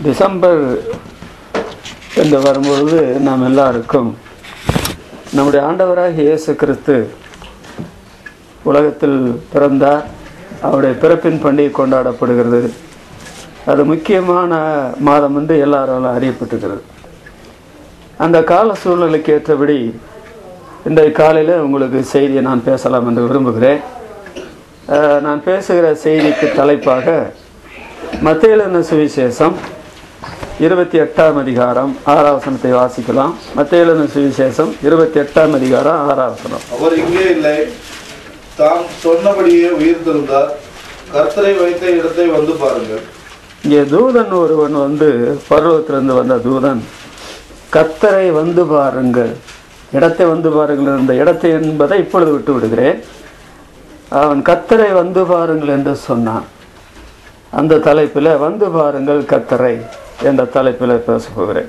December என்று வரும்பொழுது நாம் எல்லாருக்கும் நம்முடைய ஆண்டவராக இயேசு கிறிஸ்து உலகத்தில் பிறந்தார். அவருடைய பிறப்பின் பண்டிகை கொண்டாடப்படுகிறது. அது முக்கியமான மாதம் என்று எல்லாராலும் அறியப்பட்டிருக்கிறது. அந்த கால சூழ்நிலைக்கு ஏற்றபடி இன்றைய காலையில் உங்களுக்கு செய்தியை நான் பேசலாம் என்று விரும்புகிறேன். நான் பேசுகிற செய்திக்கு தலைப்பாக மத்தேயு எழுதின சுவிசேஷம் 28ஆம் அதிகாரம் 6ஆம் வசனத்தை வாசிக்கலாம். மத்தேயு எழுதின சுவிசேஷம் 28ஆம் அதிகாரம் 6ஆம் வசனம். அவர் இங்கே இல்லை, தாம் சொன்னபடியே உயிர்த்தெழுந்தார். கர்த்தரை வைத்த இடத்தை வந்து பாருங்கள். இங்கே தூதன் ஒருவன் வந்து, பர்வத்திலிருந்து வந்த தூதன், கர்த்தரை வந்து பாருங்கள், இடத்தை வந்து பாருங்கள். இந்த இடத்தை என்பதை இப்பொழுது விட்டு விடுகிறேன். அவன் கர்த்தரை வந்து பாருங்கள் என்று சொன்னான். அந்த தலைப்பில் வந்து பாருங்கள் கர்த்தரை என்ற தலைப்பில் பேச போகிறேன்.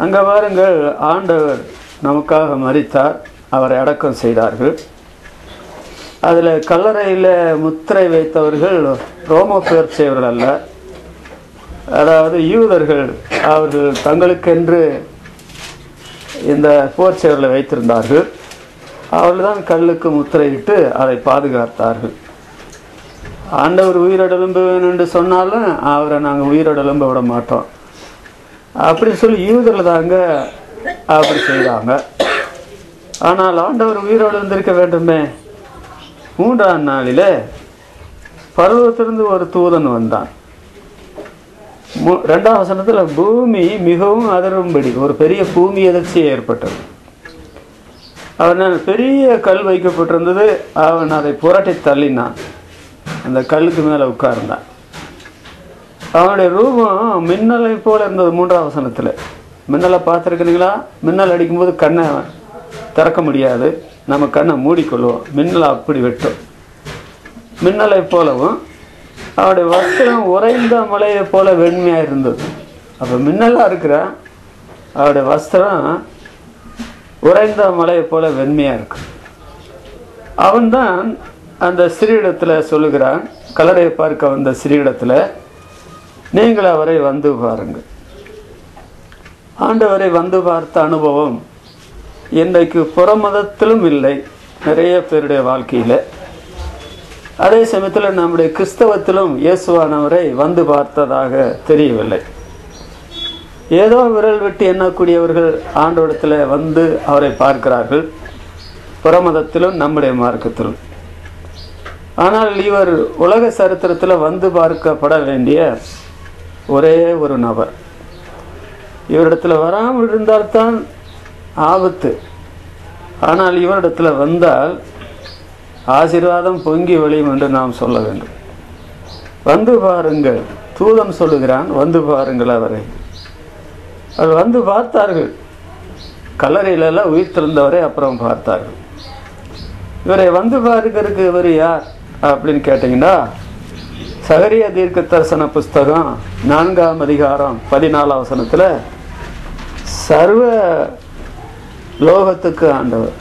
அங்கே பாருங்கள், ஆண்டவர் நமக்காக மரித்தார், அவரை அடக்கம் செய்தார்கள். அதில் கல்லறையில் முத்திரை வைத்தவர்கள் ரோம பெயர்ச்சியவர்கள் அல்ல, அதாவது யூதர்கள். அவர்கள் தங்களுக்கென்று இந்த போர்ச்செயர்களை வைத்திருந்தார்கள். அவர்கள்தான் கல்லுக்கு முத்திரையிட்டு அதை பாதுகாத்தார்கள். ஆண்டவர் உயிரோடெலும்பு என்று சொன்னாலும் அவரை நாங்கள் உயிரோடெலும்ப விட மாட்டோம் அப்படி சொல்லி யூதர்கள் தாங்க அப்படி செய்தாங்க. ஆனால் ஆண்டவர் உயிரோடு இருந்திருக்க வேண்டுமே. 3ஆம் நாளில் பர்வத்திலிருந்து ஒரு தூதன் வந்தான். 2ஆம் வசனத்தில் பூமி மிகவும் அதிரும்படி ஒரு பெரிய பூமி அதிர்ச்சி ஏற்பட்டது. அவன் பெரிய கல் வைக்கப்பட்டிருந்தது. அவன் அதை புரட்டி தள்ளினான். அந்த கல்லுக்கு மேலே உட்கார்ந்தான். அவனுடைய ரூபம் மின்னலை போல இருந்தது. 3ஆம் வசனத்தில் மின்னலை பார்த்துருக்கிறீங்களா? மின்னல் அடிக்கும்போது கண்ணை திறக்க முடியாது, நம்ம கண்ணை மூடிக்கொள்வோம். மின்னலை அப்படி வெட்டும். மின்னலை போலவும் அவனுடைய வஸ்திரம் உறைந்த மலையை போல வெண்மையாக இருந்தது. அப்போ மின்னலாக இருக்கிற அவருடைய வஸ்திரம் உறைந்த மலையை போல வெண்மையாக இருக்கு. அவன்தான் அந்த ஸ்ரீயிடத்தில் சொல்லுகிறான், கல்லறையை பார்க்க வந்த ஸ்ரீயிடத்தில், நீங்கள் அவரை வந்து பாருங்கள். ஆண்டவரை வந்து பார்த்த அனுபவம் இன்றைக்கு புறமதத்திலும் இல்லை, நிறைய பேருடைய வாழ்க்கையில். அதே சமயத்தில் நம்முடைய கிறிஸ்தவத்திலும் இயேசுவானவரை வந்து பார்த்ததாக தெரியவில்லை. ஏதோ விரல் விட்டு எண்ணக்கூடியவர்கள் ஆண்டவரிடத்தில் வந்து அவரை பார்க்கிறார்கள், புறமதத்திலும் நம்முடைய மார்க்கத்திலும். ஆனால் இவர் உலக சரித்திரத்தில் வந்து பார்க்கப்பட வேண்டிய ஒரே ஒரு நபர். இவரிடத்தில் வராமல் இருந்தால்தான் ஆபத்து. ஆனால் இவரிடத்தில் வந்தால் ஆசீர்வாதம் பொங்கி வழியும் என்று நாம் சொல்ல வேண்டும். வந்து பாருங்கள், தூதன் சொல்லுகிறான், வந்து பாருங்கள் அவரை. அவர் வந்து பார்த்தார்கள். கல்லறையிலெல்லாம் உயிர்த்திருந்தவரை அப்புறம் பார்த்தார்கள். இவரை வந்து பார்க்கறதுக்கு இவர் யார் அப்படின்னு கேட்டிங்கன்னா, சகரியா தீர்க்க தரிசன புஸ்தகம் 4ஆம் அதிகாரம் 14ஆம் வசனத்தில், சர்வ லோகத்துக்கு ஆண்டவர்.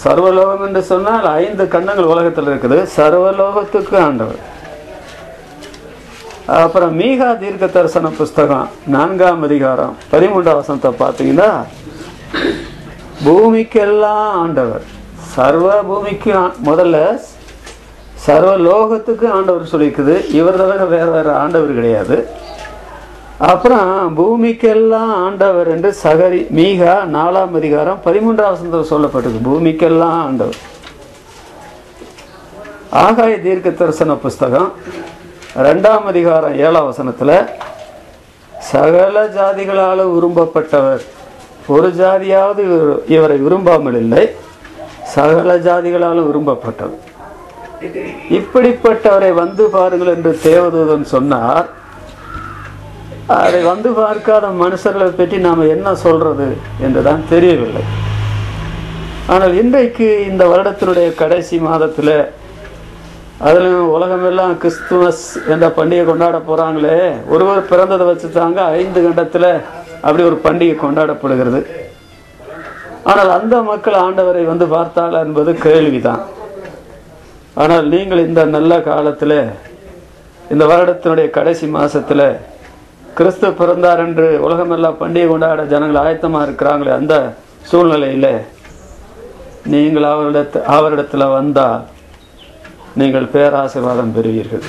சர்வலோகம் என்று சொன்னால் 5 கண்டங்கள் உலகத்தில் இருக்குது. சர்வலோகத்துக்கு ஆண்டவர். அப்புறம் மீகா தீர்க்க தரிசன புஸ்தகம் 4ஆம் அதிகாரம் 13ஆம் வசனத்தை பார்த்தீங்கன்னா, பூமிக்கெல்லாம் ஆண்டவர். சர்வ பூமிக்கு முதல்ல சர்வ லோகத்துக்கு ஆண்டவர் சொல்லியிருக்குது. இவர் தவிர வேற வேற ஆண்டவர் கிடையாது. அப்புறம் பூமிக்கெல்லாம் ஆண்டவர் என்று மீகா 4ஆம் அதிகாரம் 13ஆம் வசனத்தில் சொல்லப்பட்டது. பூமிக்கெல்லாம் ஆண்டவர். ஆகாய தீர்க்க தரிசன புஸ்தகம் 2ஆம் அதிகாரம் 7ஆம் வசனத்தில், சகல ஜாதிகளால் விரும்பப்பட்டவர், ஒரு ஜாதியாவது இவரை விரும்பாமல் இல்லை, சகல ஜாதிகளால் விரும்பப்பட்டவர். இப்படிப்பட்டவரை வந்து பாருங்கள் என்று தேவதூதன் சொன்னார். அதை வந்து பார்க்காத மனுஷர்களை பற்றி நாம் என்ன சொல்றது என்றுதான் தெரியவில்லை. ஆனால் இன்றைக்கு இந்த வருடத்தினுடைய கடைசி மாதத்தில், அதிலும் உலகமெல்லாம் கிறிஸ்துமஸ் என்ற பண்டிகை கொண்டாட போகிறாங்களே, ஒருவர் பிறந்ததை வச்சு தாங்க 5 கண்டத்தில் அப்படி ஒரு பண்டிகை கொண்டாடப்படுகிறது. ஆனால் அந்த மக்கள் ஆண்டவரை வந்து பார்த்தாள் என்பது கேள்விதான். ஆனால் நீங்கள் இந்த நல்ல காலத்தில் இந்த வருடத்தினுடைய கடைசி மாசத்துல கிறிஸ்து பிறந்தார் என்று உலகமெல்லாம் பண்டிகை கொண்டாட ஜனங்கள் ஆயத்தமா இருக்கிறாங்களே, அந்த சூழ்நிலையில நீங்கள் அவரிடத்துல வந்தா நீங்கள் பேராசீர்வாதம் பெறுவீர்கள்.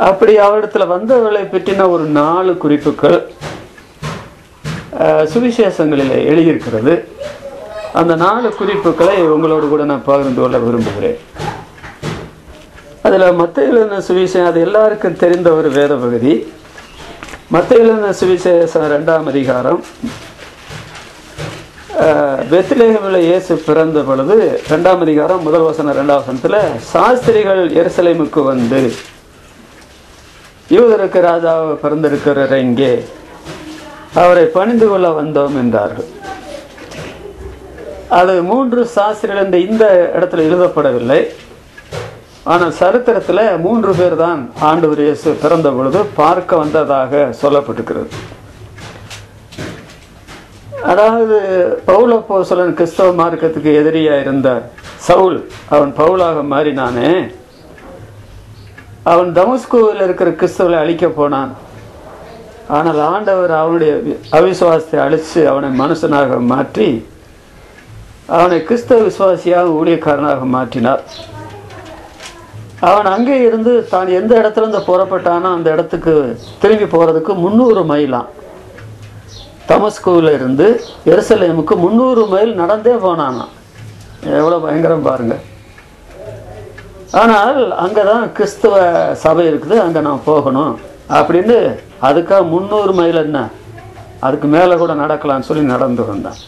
அப்படி அவரிடத்துல வந்தவர்களை பற்றின ஒரு 4 குறிப்புகள் சுவிசேஷங்களில் எழுதியிருக்கிறது. அந்த 4 குறிப்புகளை உங்களோடு கூட நான் பகிர்ந்து கொள்ள விரும்புகிறேன். அதில் மத்தேயு எழுதின சுவிசேஷம் அது எல்லாருக்கும் தெரிந்த ஒரு வேத பகுதி. மத்தேயு எழுதின சுவிசேஷம் 2ஆம் அதிகாரம். பெத்லகேமில் இயேசு பிறந்த பொழுது 2ஆம் அதிகாரம் 1 வசனம் 2ஆம் வசனத்தில் சாஸ்திரிகள் எருசலேமுக்கு வந்து யூதருக்கு ராஜாவை பிறந்திருக்கிறார், இங்கே அவரை பணிந்து கொள்ள வந்தோம் என்றார்கள். அது 3 சாஸ்திரிகள் என்று இந்த இடத்துல எழுதப்படவில்லை. ஆனால் சரித்திரத்தில் 3 பேர் தான் ஆண்டவர் இயேசு பிறந்த பொழுது பார்க்க வந்ததாக சொல்லப்பட்டிருக்கிறது. அதாவது பவுல் அப்போஸ்தலன் கிறிஸ்தவ மார்க்கத்துக்கு எதிரியா இருந்த சவுல், அவன் பவுலாக மாறினானே, அவன் தமஸ்குவில் இருக்கிற கிறிஸ்தவர்களை அழிக்க போனான். ஆனால் ஆண்டவர் அவனுடைய அவிசுவாசத்தை அழித்து அவனை மனுஷனாக மாற்றி அவனை கிறிஸ்தவ விசுவாசியாக ஊழியக்காரனாக மாற்றினார். அவன் அங்கே இருந்து தான் எந்த இடத்துல இருந்து புறப்பட்டானோ அந்த இடத்துக்கு திரும்பி போறதுக்கு 300 மைலாம். தமஸ்குவில் இருந்து எருசலேமுக்கு 300 மைல் நடந்தே போனானா. எவ்வளோ பயங்கரம் பாருங்க. ஆனால் அங்கதான் கிறிஸ்தவ சபை இருக்குது, அங்கே நான் போகணும் அப்படின்னு அதுக்காக 300 மைல் என்ன, அதுக்கு மேலே கூட நடக்கலாம்னு சொல்லி நடந்து வந்தான்.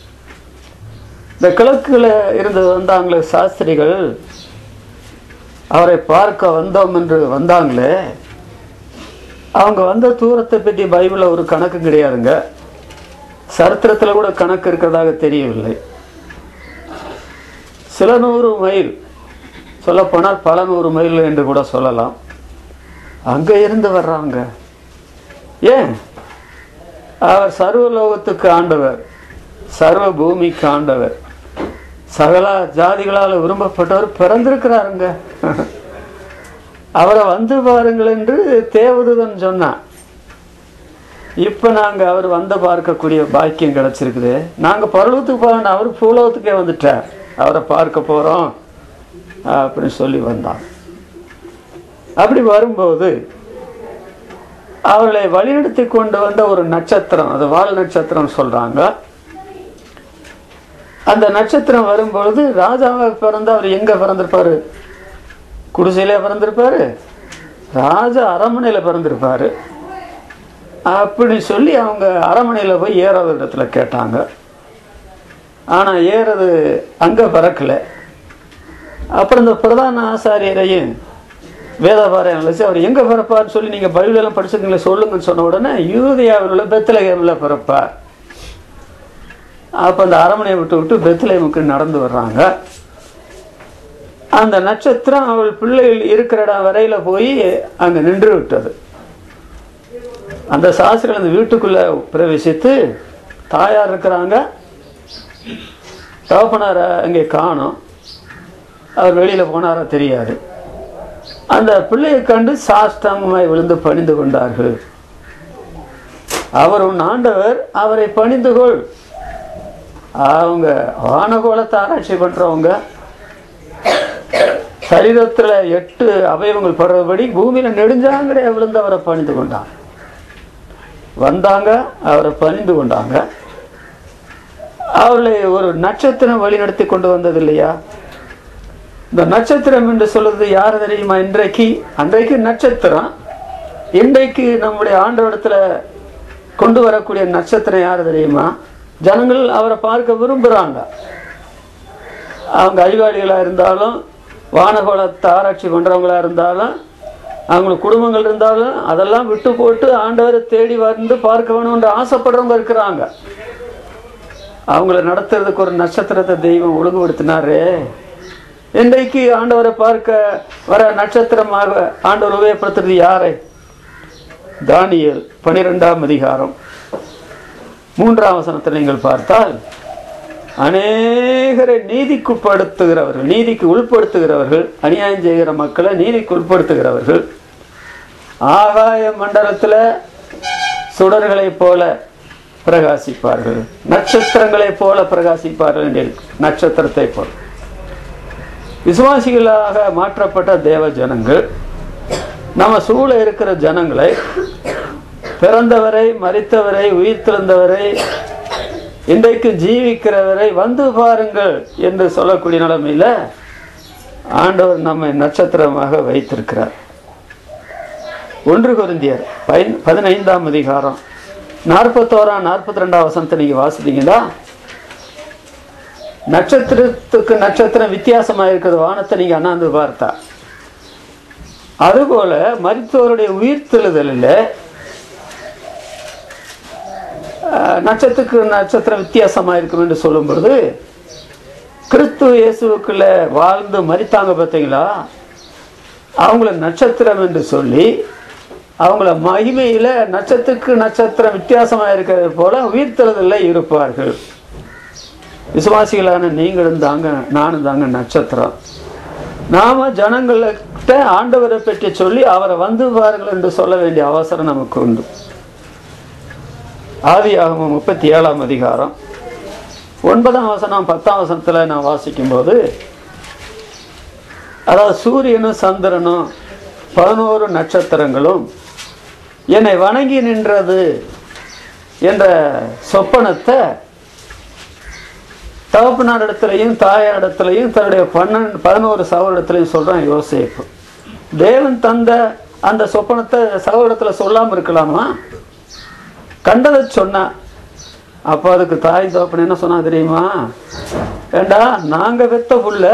இந்த கிழக்குல இருந்து வந்தாங்களே சாஸ்திரிகள், அவரை பார்க்க வந்தோம் என்று வந்தாங்களே, அவங்க வந்த தூரத்தை பற்றி பைபிளில் ஒரு கணக்கு கிடையாதுங்க. சரித்திரத்தில் கூட கணக்கு இருக்கிறதாக தெரியவில்லை. சில 100 மைல், சொல்லப்போனால் பல 100 மைல் என்று கூட சொல்லலாம். அங்கே இருந்து வர்றாங்க. ஏன்? அவர் சர்வலோகத்துக்கு ஆண்டவர், சர்வ பூமிக்கு ஆண்டவர், சகல ஜாதிகளால் விரும்பப்பட்டவர் பிறந்திருக்கிறாருங்க. அவரை வந்து பாருங்கள் என்று தேவதூதன் சொன்னான். இப்போ நாங்கள் அவர் வந்து பார்க்கக்கூடிய பாக்கியம் கிடைச்சிருக்குது. நாங்கள் பரலோகத்துக்கு போகிறோம், அவர் பூலோகத்துக்கே வந்துட்டார், அவரை பார்க்க போகிறோம் அப்படின்னு சொல்லி வந்தான். அப்படி வரும்போது அவர்களை வழிநடத்தி கொண்டு வந்த ஒரு நட்சத்திரம், அது வால் நட்சத்திரம் சொல்றாங்க. அந்த நட்சத்திரம் வரும்பொழுது ராஜாவாக பிறந்த அவர் எங்க பிறந்திருப்பாரு? குடிசையிலே பிறந்திருப்பாரு, ராஜா அரண்மனையில் பிறந்திருப்பாரு அப்படி சொல்லி அவங்க அரண்மனையில் போய் ஏறது இடத்துல கேட்டாங்க. ஆனால் ஏறது அங்கே பிறக்கலை. அப்புறம் இந்த பிரதான ஆசாரியரையும் வேதபாரையும் அழைச்சி அவர் எங்கே பிறப்பார்னு சொல்லி நீங்கள் பைபிளெல்லாம் படிச்சிருக்கீங்களே சொல்லுங்கன்னு சொன்ன உடனே யூதேயாவில் உள்ள பெத்லகேமில் பிறப்பார். அப்போ அந்த அரண்மனையை விட்டு பெத்லகேமுக்கு நடந்து வர்றாங்க. அந்த நட்சத்திரம் அவள் பிள்ளைகள் இருக்கிற இடம் வரையில போய் அங்கே நின்று விட்டது. அந்த சாஸ்திரிகள் அந்த வீட்டுக்குள்ள பிரவேசித்து தாயார் இருக்கிறாங்க, தகப்பனார அங்கே காணோம், அவர் வெளியில போனாரா தெரியாது. அந்த பிள்ளையை கண்டு சாஷ்டாங்கமாய் விழுந்து பணிந்து கொண்டார்கள். அவர் உன் ஆண்டவர், அவரை பணிந்து கொள். அவங்க வானகோளத்தை ஆராய்ச்சி பண்றவங்க, சரீரத்துல 8 அவயவங்கள் படுறபடி பூமியில நெடுஞ்சாங்கடைய விழுந்து அவரை பணிந்து கொண்டாங்க. வந்தாங்க, அவரை பணிந்து கொண்டாங்க. அவர்களை ஒரு நட்சத்திரம் வழி நடத்தி கொண்டு வந்தது இல்லையா? இந்த நட்சத்திரம் என்று சொல்றது யாரு தெரியுமா? அன்றைக்கு நட்சத்திரம், இன்றைக்கு நம்முடைய ஆண்டவரிடத்துல கொண்டு வரக்கூடிய நட்சத்திரம் யாரு தெரியுமா? ஜனங்கள் அவரை பார்க்க விரும்புறாங்க. அவங்க அறிவாளிகளா இருந்தாலும், வானகோளத்தை ஆராய்ச்சி பண்றவங்களா இருந்தாலும், அவங்களுக்கு குடும்பங்கள் இருந்தாலும், அதெல்லாம் விட்டு போட்டு ஆண்டவரை தேடி வந்து பார்க்க வேணும்னு ஆசைப்படுறவங்க இருக்கிறாங்க. அவங்கள நடத்துறதுக்கு ஒரு நட்சத்திரத்தை தெய்வம் ஒழுங்குபடுத்தினாரு. இன்றைக்கு ஆண்டவரை பார்க்க வர நட்சத்திரமாக ஆண்டவர் உபயோகப்படுத்துறது யாரை? தானியேல் 12ஆம் அதிகாரம் 3ஆம் வசனத்தில் நீங்கள் பார்த்தால், அநேகரை நீதிக்கு உட்படுத்துகிறவர்கள், அநியாயம் செய்கிற மக்களை நீதிக்கு உட்படுத்துகிறவர்கள், ஆகாய மண்டலத்துல சுடர்களைப் போல பிரகாசிப்பார்கள், நட்சத்திரங்களைப் போல பிரகாசிப்பார்கள் என்று இருக்கு. நட்சத்திரத்தை போல விசுவாசிகளாக மாற்றப்பட்ட தேவ ஜனங்கள் நம்ம சூழ இருக்கிற ஜனங்களை, பிறந்தவரை, மரித்தவரை, உயிர்த்தெழுந்தவரை, இன்றைக்கு ஜீவிக்கிறவரை வந்து பாருங்கள் என்று சொல்லக்கூடிய நிலைமையில ஆண்டவர் நம்மை நட்சத்திரமாக வைத்திருக்கிறார். 1 கொரிந்தியர் 15ஆம் அதிகாரம் 41ஆம் 42ஆம் வசனத்தை நீங்க வாசித்தீங்கன்னா, நட்சத்திரத்துக்கு நட்சத்திரம் வித்தியாசமா இருக்கிறது. வானத்தை நீங்க அண்ணாந்து பார்த்தா, அதுபோல மரித்தோருடைய உயிர்த்தெழுதலில் நட்சத்திரத்துக்கு நட்சத்திரம் வித்தியாசமா இருக்கும் என்று சொல்லும் பொழுது, கிறிஸ்து இயேசுக்குள்ள வாழ்ந்து மரித்தாங்க பார்த்தீங்களா, அவங்கள நட்சத்திரம் என்று சொல்லி அவங்கள மகிமையில நட்சத்திரத்துக்கு நட்சத்திரம் வித்தியாசமா இருக்கிறது போல உயிர்த்தெழுதலில் இருப்பார்கள். விசுவாசிகளான நீங்களும் தாங்க, நானும் தாங்க நட்சத்திரம். நாம ஜனங்கள்கிட்ட ஆண்டவரை பற்றி சொல்லி அவரை வந்து பாருங்கள் என்று சொல்ல வேண்டிய அவசரம் நமக்கு உண்டு. ஆதியாகமம் 37ஆம் அதிகாரம் 9ஆம் வசனம் 10ஆம் வசனத்துல நான் வாசிக்கும் போது, அதாவது சூரியனும் சந்திரனும் 11 நட்சத்திரங்களும் என்னை வணங்கி நின்றது என்ற சொப்பனத்தை தகப்பனாரிடத்திலையும் தாயாரிடத்திலையும் தன்னுடைய 11 சகோதரத்திலையும் சொல்றான் யோசேப்பு. தேவன் தந்த அந்த சொப்பனத்தை சகோதரத்துல சொல்லாம இருக்கலாமா? கண்டதை சொன்னா. அப்போ அதுக்கு தாய் தகப்பன் என்ன சொன்னா தெரியுமா? ஏண்டா, நாங்க வெத்த புள்ள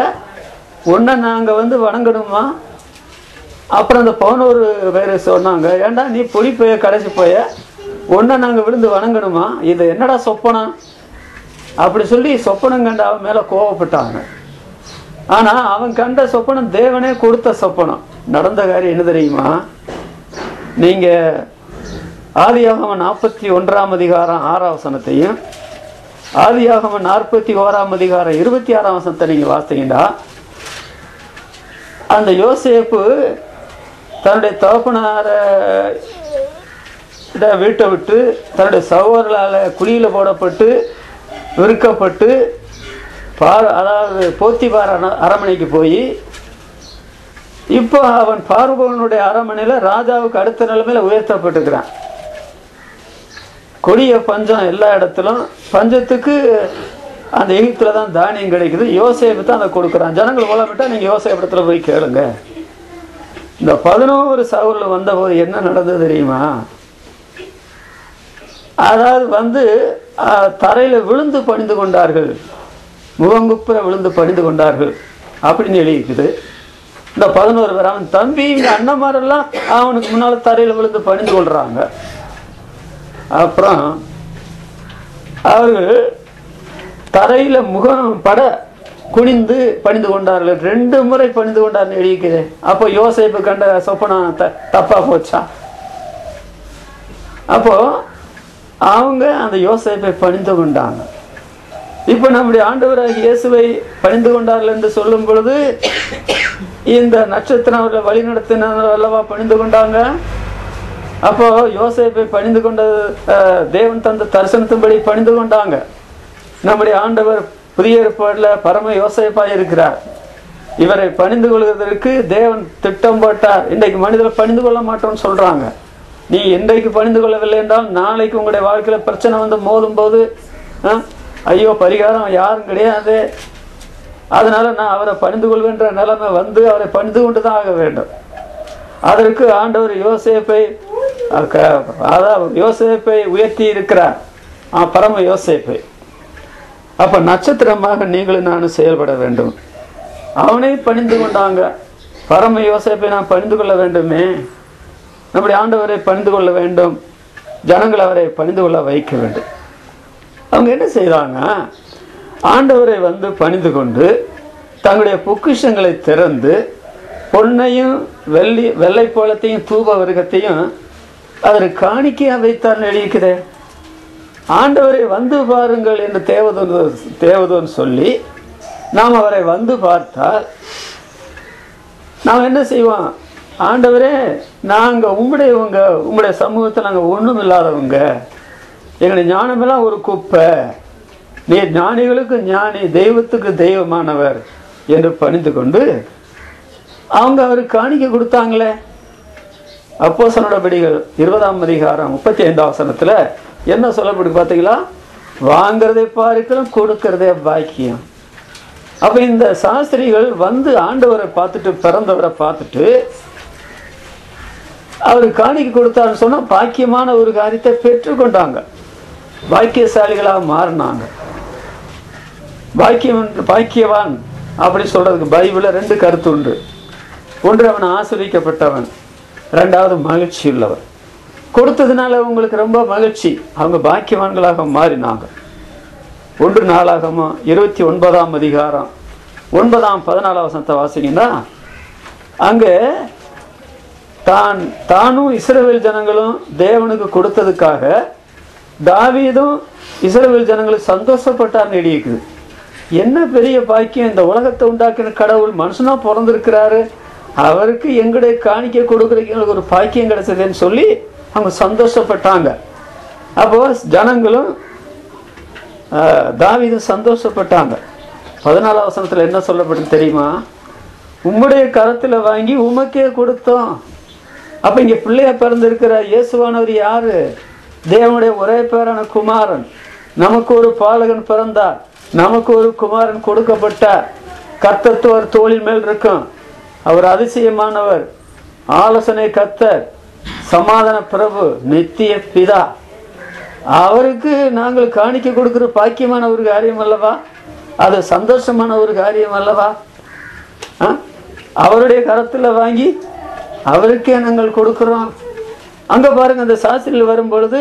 உன்னை நாங்க வந்து வணங்கணுமா? அப்புறம் அந்த 11 பேர் சொன்னாங்க, ஏண்டா நீ பொடி போய கடைசி போய உன்னை நாங்க விழுந்து வணங்கணுமா? இது என்னடா சொப்பனம் அப்படி சொல்லி சொப்பனம் கண்ட அவன் மேல கோவப்பட்டாங்க. ஆனா அவன் கண்ட சொப்பனம் தேவனே கொடுத்த சொப்பனம். நடந்த காரியம் என்ன தெரியுமா? நீங்க ஆதியாகமம் 41ஆம் அதிகாரம் 6ஆம் வசனத்தையும் ஆதியாகமம் 41ஆம் அதிகாரம் 26ஆம் வசனத்தை நீங்க வாசித்தீங்கன்னா, அந்த யோசேப்பு தன்னுடைய தகப்பனார வீட்டை விட்டு தன்னுடைய சகோதரர்களால் குழியில போடப்பட்டு விற்கப்பட்டு அதாவது போத்திபார் அரமனைக்கு போய் இப்போ அவன் பார்வோனுடைய அரமனையில ராஜாவுக்கு அடுத்த நிலைமையில உயர்த்தப்பட்டிருக்கிறான். கொடிய பஞ்சம் எல்லா இடத்திலும், பஞ்சத்துக்கு அந்த எகிப்துல தான் தானியம் கிடைக்குது. யோசேப்பு தான் அதை கொடுக்குறான். ஜனங்கள் ஓலமிட்டா நீங்க யோசேப்பிடத்துல போய் கேளுங்க. இந்த 11 சகோதரர்கள் வந்த போது என்ன நடந்தது தெரியுமா? அதாவது வந்து தரையில விழுந்து பணிந்து கொண்டார்கள், முகங்குப்புற விழுந்து பணிந்து கொண்டார்கள் அப்படின்னு எழுதிக்குது. இந்த 11 பேர், அவன் தம்பி இங்க அண்ணன்மாரெல்லாம் அவனுக்கு முன்னால தரையில விழுந்து பணிந்து கொள்றாங்க. அப்புறம் அவர்கள் தரையில முகம் பட குனிந்து பணிந்து கொண்டார்கள். 2 முறை பணிந்து கொண்டார்னு எழுதிக்கிறேன். அப்போ யோசேப்பு கண்ட சொப்பனம் தப்பா போச்சா? அப்போ அவங்க அந்த யோசேப்பை பணிந்து கொண்டாங்க. இப்ப நம்முடைய ஆண்டவராகிய இயேசுவை பணிந்து கொண்டார்கள் என்று சொல்லும் பொழுது, இந்த நட்சத்திரம் அவர்களை வழி நடத்தினார் அல்லவா பணிந்து கொண்டாங்க. அப்போ யோசேப்பை பணிந்து கொண்டது தேவன் தந்த தரிசனத்தின்படி பணிந்து கொண்டாங்க. நம்முடைய ஆண்டவர் புதிய ஏற்பாடுல பரம யோசேப்பாய் இருக்கிறார். இவரை பணிந்து கொள்வதற்கு தேவன் திட்டம் போட்டார். இன்றைக்கு மனிதர்கள் பணிந்து கொள்ள மாட்டோம்னு சொல்றாங்க. நீ இன்றைக்கு பணிந்து கொள்ளவில்லை என்றால் நாளைக்கு உங்களுடைய வாழ்க்கையில பிரச்சனை வந்து மோதும் போது ஐயோ பரிகாரம் யாரும் கிடையாது, அதனால நான் அவரை பணிந்து கொள்வேன்ற நிலைமை வந்து அவரை பணிந்து கொண்டுதான் ஆக வேண்டும். அதற்கு ஆண்டவர் யோசேப்பை உயர்த்தி இருக்கிறார், பரம யோசேப்பை. அப்ப நட்சத்திரமாக நீங்களும் நானும் செயல்பட வேண்டும். அவனை பணிந்து கொண்டாங்க. பரம யோசேப்பை நான் பணிந்து கொள்ள வேண்டுமே, நம்முடைய ஆண்டவரை பணிந்து கொள்ள வேண்டும், ஜனங்கள் அவரை பணிந்து கொள்ள வைக்க வேண்டும். அவங்க என்ன செய்தாங்க? ஆண்டவரை வந்து பணிந்து கொண்டு தங்களுடைய பொக்கிஷங்களை திறந்து பொன்னையும் வெள்ளை போலத்தையும் தூப விருகத்தையும் அதற்கு காணிக்கையா வைத்தார்னு எழுதிக்கிறேன். ஆண்டவரை வந்து பாருங்கள் என்று தேவதோன்னு சொல்லி நாம் அவரை வந்து பார்த்தால் நாம் என்ன செய்வோம்? ஆண்டவரே, நாங்கள் உங்களுடைய சமூகத்தில் நாங்கள் ஒன்றும் இல்லாதவங்க, எங்களுடைய ஞானமெல்லாம் ஒரு குப்பை, நீ ஞானிகளுக்கு ஞானி, தெய்வத்துக்கு தெய்வமானவர் என்று பணிந்து கொண்டு அவங்க அவருக்கு காணிக்கை கொடுத்தாங்களே. அப்போஸ்தலர் நடபடிகள் 20ஆம் அதிகாரம் 35ஆம் வசனத்துல என்ன சொல்லப்படுது பார்த்தீங்களா? வாங்கிறதை பார்க்கலாம், கொடுக்கறதே பாக்கியம். அப்ப இந்த சாஸ்திரிகள் வந்து ஆண்டவரை பார்த்துட்டு, பிறந்தவரை பார்த்துட்டு அவருக்கு காணிக்கை கொடுத்தாருன்னு சொன்னா பாக்கியமான ஒரு காரியத்தை பெற்றுக்கொண்டாங்க, பாக்கியசாலிகளாக மாறினாங்க. பாக்கியவான் அப்படி சொல்றதுக்கு பைபிள்ல 2 கருத்து உண்டு. ஒன்று, அவன் ஆசீர்வதிக்கப்பட்டவன், 2வது மகிழ்ச்சி உள்ளவன். கொடுத்ததுனால உங்களுக்கு ரொம்ப மகிழ்ச்சி, அவங்க பாக்கியவான்களாக மாறினாங்க. 1 நாளாகமம் 29ஆம் அதிகாரம் 9-14 வசனத்தை வாசிங்கன்னா, அங்கே தானும் இஸ்ரவேல் ஜனங்களும் தேவனுக்கு கொடுத்ததுக்காக தாவீதும் இஸ்ரவேல் ஜனங்களுக்கு சந்தோஷப்பட்டார்னு எழுதியிருக்குது. என்ன பெரிய பாக்கியம்! இந்த உலகத்தை உண்டாக்கின கடவுள் மனுஷனா பிறந்திருக்கிறாரு, அவருக்கு எங்களுடைய காணிக்கை கொடுக்குறதுக்கு எங்களுக்கு ஒரு பாக்கியம் கிடைச்சதுன்னு சொல்லி அவங்க சந்தோஷப்பட்டாங்க. அப்போ ஜனங்களும் தாவீதும் சந்தோஷப்பட்டாங்க. 14ஆம் வசனத்துல என்ன சொல்லப்பட்டு தெரியுமா? உம்முடைய கரத்துல வாங்கி உமக்கே கொடுத்தோம். அப்ப இங்க பிள்ளைய பிறந்திருக்கிற இயேசுவானவர் யாரு? தேவனுடைய ஒரே பேரான குமாரன். நமக்கு ஒரு பாலகன் பிறந்தார், நமக்கு ஒரு குமாரன் கொடுக்கப்பட்டார். கர்த்தத்துவர் தோளின் மேல் இருக்கும். அவர் அதிசயமானவர், ஆலோசனை கர்த்தர், சமாதான பிரபு, நித்திய பிதா. அவருக்கு நாங்கள் காணிக்கை கொடுக்கிற பாக்கியமான ஒரு காரியம் அல்லவா? அது சந்தோஷமான ஒரு காரியம் அல்லவா? அவருடைய கரத்துல வாங்கி அவருக்கே நாங்கள் கொடுக்கிறோம். அங்க பாருங்க, அந்த சாஸ்திரியில் வரும் பொழுது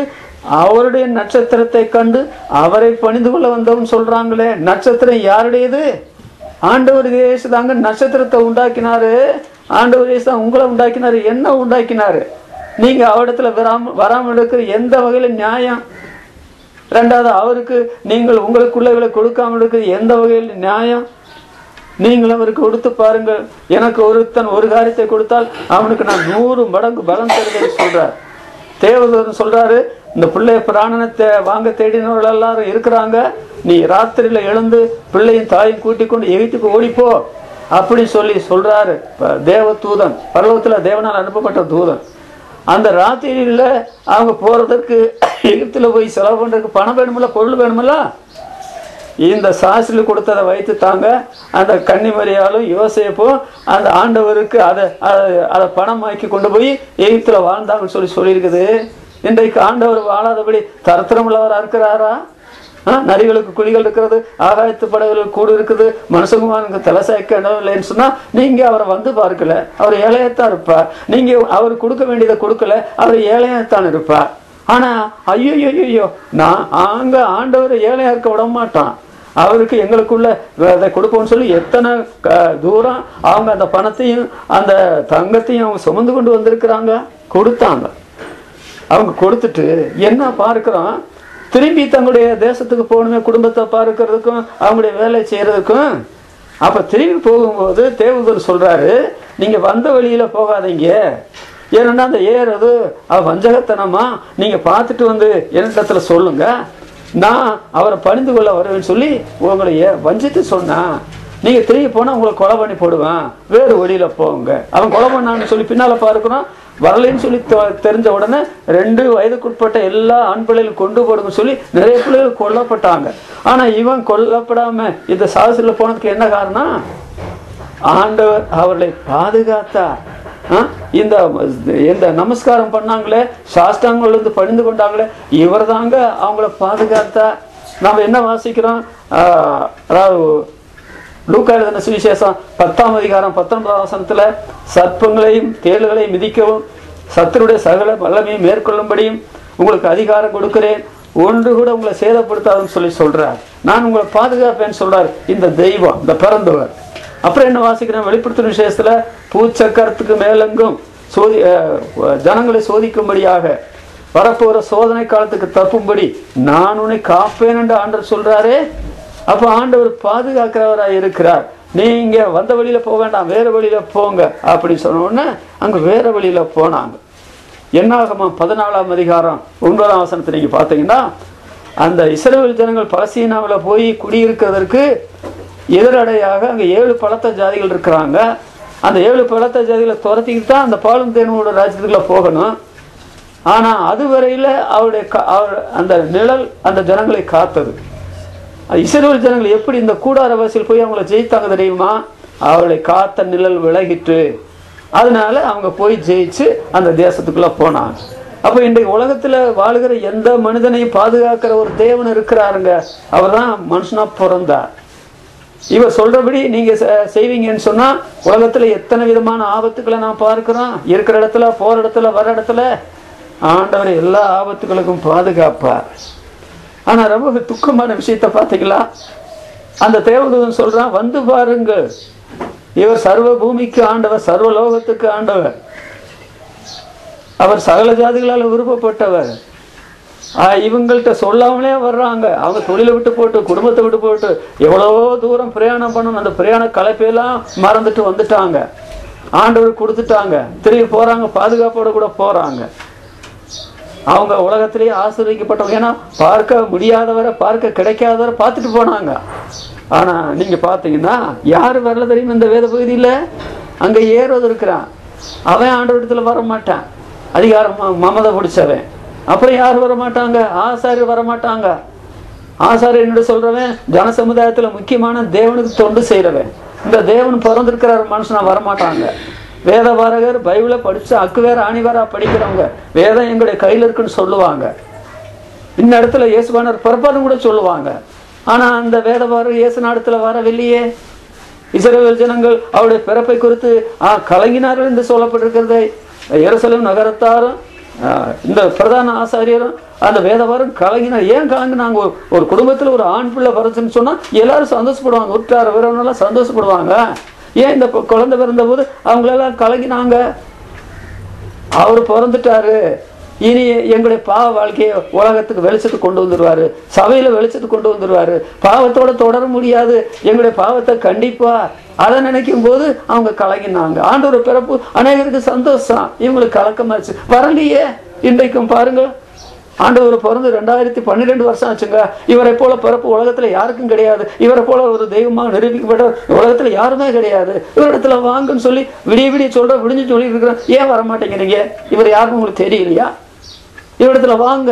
அவருடைய நட்சத்திரத்தை கண்டு அவரை பணிந்து கொள்ள வந்தவன் சொல்றாங்களே. நட்சத்திரம் யாருடையது? ஆண்டவர் இயேசு தாங்க நட்சத்திரத்தை உண்டாக்கினாரு. ஆண்டவர் இயேசு தான் உங்களை உண்டாக்கினாரு. என்ன உண்டாக்கினாரு? நீங்க அவரிடத்துல வராமல் இருக்கிற எந்த வகையில நியாயம்? 2வது, அவருக்கு நீங்கள் உங்களுக்குள்ளவர்களை கொடுக்காமல் இருக்கிற எந்த வகையில் நியாயம்? நீங்கள் அவருக்கு கொடுத்து பாருங்கள். எனக்கு ஒருத்தன் ஒரு காரியத்தை கொடுத்தால் அவனுக்கு நான் 100 மடங்கு பலம் தருவேன்னு சொல்றார். தேவதூதன் சொல்றாரு, இந்த பிள்ளைய பிராணனத்தை வாங்க தேடினவர்கள் எல்லாரும் இருக்கிறாங்க, நீ ராத்திரியில எழுந்து பிள்ளையும் தாயும் கூட்டிக் கொண்டு எகிப்துக்கு ஓடிப்போ அப்படின்னு சொல்றாரு தேவ தூதன். பரலோகத்துல தேவனால் அனுப்பப்பட்ட தூதன். அந்த ராத்திரியில அவங்க போறதற்கு எகிப்துல போய் செலவு பண்றதுக்கு பணம் வேணுமில்ல, பொருள் வேணுமில்ல. இந்த சாஸ்திரியில் கொடுத்ததை வைத்து தாங்க அந்த கன்னிமரியாலும் யோசேப்பும் அந்த ஆண்டவருக்கு அதை பணமாக்கி கொண்டு போய் எகிப்துல வாழ்ந்தாங்கன்னு சொல்லியிருக்குது. இன்றைக்கு ஆண்டவர் வாழாதபடி தரத்திரம் உள்ளவராக இருக்கிறாரா? நரிகளுக்கு குழிகள் இருக்கிறது, ஆகாயத்து படகுகளுக்கு கூடு இருக்குது, மனுஷகுமாருக்கு தலை சாய்க்க இடம் இல்லைன்னு சொன்னா நீங்க அவரை வந்து பார்க்கல. அவர் ஏழையத்தான் இருப்பார். நீங்க அவருக்கு கொடுக்க வேண்டியதை கொடுக்கல, அவர் ஏழையத்தான் இருப்பார். ஆனா ஐயோ, நான் அங்க ஆண்டவர் ஏழையா இருக்க விட மாட்டான். அவருக்கு எங்களுக்குள்ள அதை கொடுப்போம்னு சொல்லி எத்தனை தூரம் அவங்க அந்த பணத்தையும் அந்த தங்கத்தையும் அவங்க சுமந்து கொண்டு வந்திருக்கிறாங்க, கொடுத்தாங்க. அவங்க கொடுத்துட்டு என்ன பார்க்கிறோம்? திரும்பி தங்களுடைய தேசத்துக்கு போகணுமே, குடும்பத்தை பார்க்கறதுக்கும் அவங்களுடைய வேலை செய்யறதுக்கும். அப்ப திரும்பி போகும்போது தேவதூதர் சொல்றாரு, நீங்க வந்த வழியில போகாதீங்க, ஏன்னா அந்த ஏறது வஞ்சகத்தனமா, நீங்க பார்த்துட்டு வந்து என்னிடத்துல சொல்லுங்க, நான் அவரை பணிந்து கொள்ள வருவேன்னு சொல்லி உங்களைய வஞ்சித்து சொன்னா, நீங்க திரும்பி போனா உங்களை கொலை பண்ணி போடுவேன், வேறு வழியில போங்க. அவன் கொலை பண்ணான்னு சொல்லி பின்னால பார்க்கிறோம். வரலைன்னு சொல்லி தெரிஞ்ச உடனே 2 வயதுக்குட்பட்ட எல்லா ஆண் பிள்ளைகளும் கொண்டு போடுங்க சொல்லி நிறைய பிள்ளைகள் கொல்லப்பட்டாங்க. ஆனா இவன் கொல்லப்படாம இந்த சாஸ்திரியில போனதுக்கு என்ன காரணம்? ஆண்டவர் அவர்களை பாதுகாத்தார். இந்த நமஸ்காரம் பண்ணாங்களே, சாஷ்டாங்கள்ல இருந்து பணிந்து கொண்டாங்களே, இவர் தாங்க அவங்கள பாதுகாத்தா. நாம என்ன வாசிக்கிறோம்? லூக்கா எழுதின சுவிசேஷம் 10ஆம் அதிகாரம் 19ஆம் வசனத்துல, சர்ப்பங்களையும் தேள்களையும் மிதிக்கவும் சத்துருடைய சகல வல்லமையை மேற்கொள்ளும்படியும் உங்களுக்கு அதிகாரம் கொடுக்கிறேன், ஒன்று கூட உங்களை சேதப்படுத்தாதுன்னு சொல்லி சொல்றார். நான் உங்களை பாதுகாப்பேன்னு சொல்றார் இந்த தெய்வம், இந்த பிறந்தவர். அப்புறம் என்ன வாசிக்கிறேன்? வெளிப்படுத்தும் விசேஷத்துல, பூச்சக்கரத்துக்கு மேலெங்கும் ஜனங்களை சோதிக்கும்படியாக வரப்போற சோதனை காலத்துக்கு தப்பும்படி நான் உன்னை காப்பேன் என்று ஆண்டவர் சொல்றாரே. அப்ப ஆண்டவர் பாதுகாக்கிறவராய் இருக்கிறார். நீங்க வந்த வழியில போக வேண்டாம், வேற வழியில போங்க அப்படின்னு சொன்ன உடனே அங்க வேற வழியில போனாங்க. என்னாகமம் 14ஆம் அதிகாரம் 9ஆம் வசனத்தை நீங்க பார்த்தீங்கன்னா, அந்த இஸ்ரவேல் ஜனங்கள் பலஸ்தீனாவில் போய் குடியிருக்கிறதற்கு எதிரடையாக அங்க 7 பலத்த ஜாதிகள் இருக்கிறாங்க. அந்த 7 பலத்த ஜாதிகளை துரத்திக்கிட்டு தான் அந்த பாலும் தேனோட ராஜ்யத்துக்குள்ள போகணும். ஆனா அதுவரையில அவருடைய அந்த நிழல் அந்த ஜனங்களை காத்தது. இஸ்ரவேல் ஜனங்கள் எப்படி இந்த கூடாரவாசியில் போய் அவங்கள ஜெயித்தாங்க தெரியுமா? அவளை காத்த நிழல் விலகிட்டு, அதனால அவங்க போய் ஜெயிச்சு அந்த தேசத்துக்குள்ள போனாங்க. அப்ப இன்றைக்கு உலகத்துல வாழுகிற எந்த மனிதனையும் பாதுகாக்கிற ஒரு தேவன் இருக்கிறாருங்க. அவர் தான் மனுஷனா பிறந்தார். இவர் சொல்றபடி நீங்க செய்வீங்கன்னு சொன்னா உலகத்துல எத்தனை விதமான ஆபத்துக்களை நான் பார்க்கிறோம். இருக்கிற இடத்துல, போற இடத்துல, வர இடத்துல ஆண்டவர் எல்லா ஆபத்துகளுக்கும் பாதுகாப்பார். ஆனா ரொம்ப துக்கமான விஷயத்த பார்த்தீங்களா? அந்த தேவதூதன் சொல்றான், வந்து பாருங்கள், இவர் சர்வ பூமிக்கு ஆண்டவர், சர்வ லோகத்துக்கு ஆண்டவர், அவர் சகல ஜாதிகளால் விருப்பப்பட்டவர். இவங்கள்ட்ட சொல்லாமலே வர்றாங்க. அவங்க தொழிலை விட்டு போட்டு, குடும்பத்தை விட்டு போட்டு எவ்வளவோ தூரம் பிரயாணம் பண்ணணும். அந்த பிரயாண களைப்பையெல்லாம் மறந்துட்டு வந்துட்டாங்க. ஆண்டவர் கொடுத்துட்டாங்க, திரும்பி போறாங்க, பாதுகாப்போட கூட போறாங்க. அவங்க உலகத்திலேயே ஆசீர்வதிக்கப்பட்டவங்க. ஏன்னா பார்க்க முடியாதவரை, பார்க்க கிடைக்காதவரை பார்த்துட்டு போனாங்க. ஆனா நீங்க பாத்தீங்கன்னா யாரு வரல தெரியும் இந்த வேத பகுதியில? அங்க ஏறுவது இருக்கிறான், அவன் ஆண்டவரிடத்துல வர மாட்டான், அதிகாரம் மமதை பிடிச்சவன். அப்புறம் யார் வர மாட்டாங்க? ஆசாரியர் வர மாட்டாங்க. ஆசாரியர் என்னோட சொல்றவன் ஜன சமுதாயத்துல முக்கியமான தேவனுக்கு தொண்டு செய்யறவன். இந்த தேவன் பிறந்திருக்கிறார் மனுஷனா வரமாட்டாங்க. வேத பாரகர், பைபிளை படிச்சு அக்கு வேற ஆணி வேற படிக்கிறவங்க, வேதம் எங்களுடைய கையில இருக்குன்னு சொல்லுவாங்க. இந்த இடத்துல இயேசுவானர் பிறப்பாருன்னு கூட சொல்லுவாங்க. ஆனா அந்த வேத பாரகர் இயேசு நாடத்துல வரவில்லையே. இஸ்ரவேல் ஜனங்கள் அவருடைய பிறப்பை குறித்து கலங்கினார்கள் என்று சொல்லப்பட்டிருக்கிறதை எருசலேம் நகரத்தாரும் இந்த பிரதான ஆசாரியரும் அந்த வேதவாரம் கலங்கினார். ஏன் கலங்கினாங்க? ஒரு குடும்பத்துல ஒரு ஆண் பிள்ளை பிறச்சுன்னு சொன்னா எல்லாரும் சந்தோஷப்படுவாங்க, உற்றார் உறவினரெல்லாம் சந்தோஷப்படுவாங்க. ஏன் இந்த குழந்தை பிறந்த போது அவங்களெல்லாம் கலங்கினாங்க? அவர் பிறந்துட்டாரு, இனி எங்களுடைய பாவ வாழ்க்கையை உலகத்துக்கு வெளிச்சத்துக்கு கொண்டு வந்துருவாரு, சபையில வெளிச்சத்துக்கு கொண்டு வந்துருவாரு, பாவத்தோட தொடர முடியாது, எங்களுடைய பாவத்தை கண்டிப்பா. அதை நினைக்கும் போது அவங்க கலங்கினாங்க. ஆண்டவர் பிறப்பு அநேகருக்கு சந்தோஷம், இவங்களுக்கு கலக்கமாச்சு. வரலையே. இன்றைக்கும் பாருங்க, ஆண்டவர் பிறந்து 2012 வருஷம் ஆச்சுங்க. இவரை போல பிறப்பு உலகத்துல யாருக்கும் கிடையாது. இவரை போல ஒரு தெய்வமாக நிரூபிக்கப்பட்ட உலகத்துல யாருமே கிடையாது. இவரிடத்துல வாங்குன்னு சொல்லி விடிய விடிய சொல்ற, விடிஞ்சு சொல்லி இருக்கிறேன். ஏன் வரமாட்டேங்கிறீங்க? இவர் யாருன்னு உங்களுக்கு தெரியலையா? இவரிடத்துல வாங்க,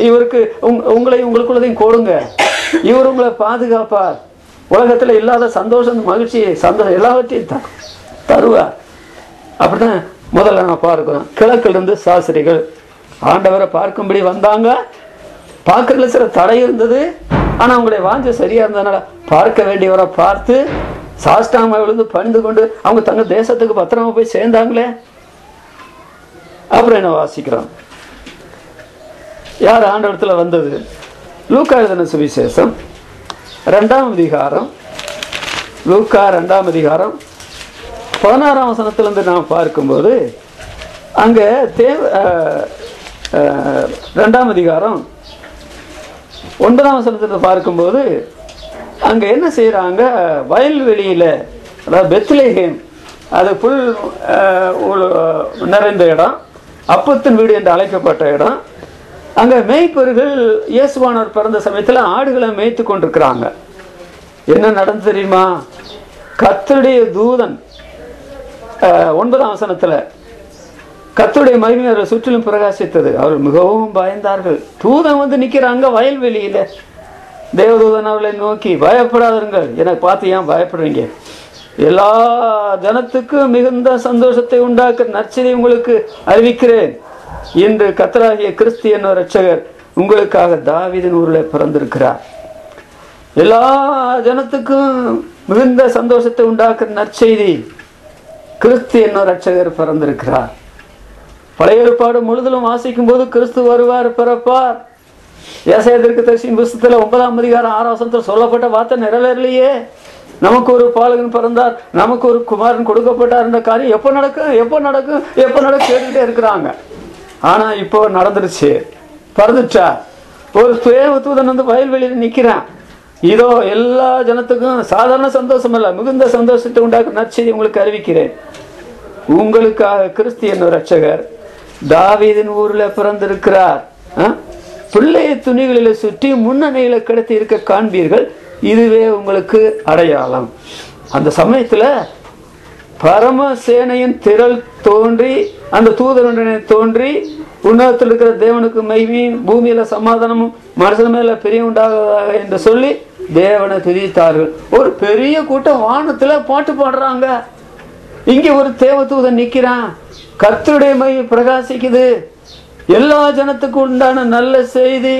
இவருக்கு உங்களையும் உங்களுக்குள்ளதையும் கொடுங்க, இவர் உங்களை பாதுகாப்பார், உலகத்துல இல்லாத சந்தோஷம், மகிழ்ச்சி, சந்தோஷம் எல்லாவற்றையும் தருவார். அப்படிதான் முதல்ல நான் பார்க்கிறோம். கிழக்கிலிருந்து சாஸ்திரிகள் ஆண்டவரை பார்க்கும்படி வந்தாங்க. பார்க்கறதுல சில தடை இருந்தது. ஆனா அவங்களுடைய வாஞ்சை சரியா இருந்ததுனால பார்க்க வேண்டியவரை பார்த்து சாஷ்டாங்க விழுந்து பணிந்து கொண்டு அவங்க தங்க தேசத்துக்கு பத்திரமா போய் சேர்ந்தாங்களே. அப்புறம் என்ன வாசிக்கிறோம்? யார் ஆண்டவரத்துல வந்தது? லூக்கா எழுதின சுவிசேஷம் 2ஆம் அதிகாரம், லூக்கா 2ஆம் அதிகாரம் 16ஆம் வசனத்திலிருந்து நாம் பார்க்கும்போது, அங்க 2ஆம் அதிகாரம் 9ஆம் வசனத்தில் பார்க்கும்போது அங்க என்ன செய்யறாங்க? வயல்வெளியில, அதாவது பெத்லெகேம், அது புல் நிறைந்த இடம், அப்பத்தின் வீடு என்று அழைக்கப்பட்ட இடம். அங்க மேய்ப்பர்கள் இயேசுவானவர் பிறந்த சமயத்துல ஆடுகளை மேய்த்து கொண்டிருக்கிறாங்க. என்ன நடந்து தெரியுமா? கர்த்தருடைய தூதன் 9ஆம் வசனத்துல கர்த்தருடைய மகிமை அவரை சுற்றிலும் பிரகாசித்தது, அவர்கள் மிகவும் பயந்தார்கள். தூதன் வந்து நிக்கிறாங்க வயல்வெளியில. தேவதூதன் அவர்களை நோக்கி, பயப்படாதீர்கள், எனக்கு பார்த்து ஏன் பயப்படுறீங்க? எல்லா ஜனத்துக்கும் மிகுந்த சந்தோஷத்தை உண்டாக்க நற்செய்தி உங்களுக்கு அறிவிக்கிறேன். இன்று கர்த்தராகிய கிறிஸ்து என்னும் இரட்சகர் உங்களுக்காக தாவீதின் ஊரில் பிறந்திருக்கிறார். எல்லா ஜனத்துக்கும் மிகுந்த சந்தோஷத்தை உண்டாக்குற நற்செய்தி, கிறிஸ்து என்னும் இரட்சகர் பிறந்திருக்கிறார். பழைய ஏற்பாடு முழுதிலும் வாசிக்கும் போது கிறிஸ்து வருவார், பிறப்பார். ஏசாயா தீர்க்கதரிசியின் புத்தகத்துல 9ஆம் அதிகாரம் 6ஆம் வசனத்தில் சொல்லப்பட்ட வார்த்தை நிறைவேறலையே. நமக்கு ஒரு பாலகன் பிறந்தார், நமக்கு ஒரு குமாரன் கொடுக்கப்பட்டார் என்ற காரியம் எப்போ நடக்கும், எப்போ நடக்கும், எப்போ நடக்கும் கேட்டுக்கிட்டே இருக்கிறாங்க. ஆனா இப்போ நடந்துருச்சு, பிறந்துச்சா. ஒரு தூதன் வந்து வயல்வெளியில் நிக்கிறான். இதோ எல்லா ஜனத்துக்கும் சாதாரண சந்தோஷம் அல்ல, மிகுந்த சந்தோஷத்தை உண்டாக்கும் நற்செய்தி உங்களுக்கு அறிவிக்கிறேன். உங்களுக்காக கிறிஸ்து என்னும் இரட்சகர் தாவீதின் ஊர்ல பிறந்திருக்கிறார். பிள்ளையை துணிகளில் சுற்றி முன்னணியில கிடத்தி இருக்க காண்பீர்கள், இதுவே உங்களுக்கு அடையாளம். அந்த சமயத்துல பரமசேனையின் திரள் தோன்றி அந்த தூதருடனே தோன்றி உன்னதத்தில் இருக்கிற தேவனுக்கு மகிமையும் பூமியில சமாதானமும் மனுஷன் மேல பெரிய உண்டாவதாக என்று சொல்லி தேவனை துதித்தார்கள். ஒரு பெரிய கூட்டம் வானத்துல பாட்டு பாடுறாங்க. இங்க ஒரு தேவதூதன் நிக்கிறான், கர்த்தருடைய மகிமை பிரகாசிக்குது, எல்லா ஜனத்துக்கு உண்டான நல்ல செய்தி,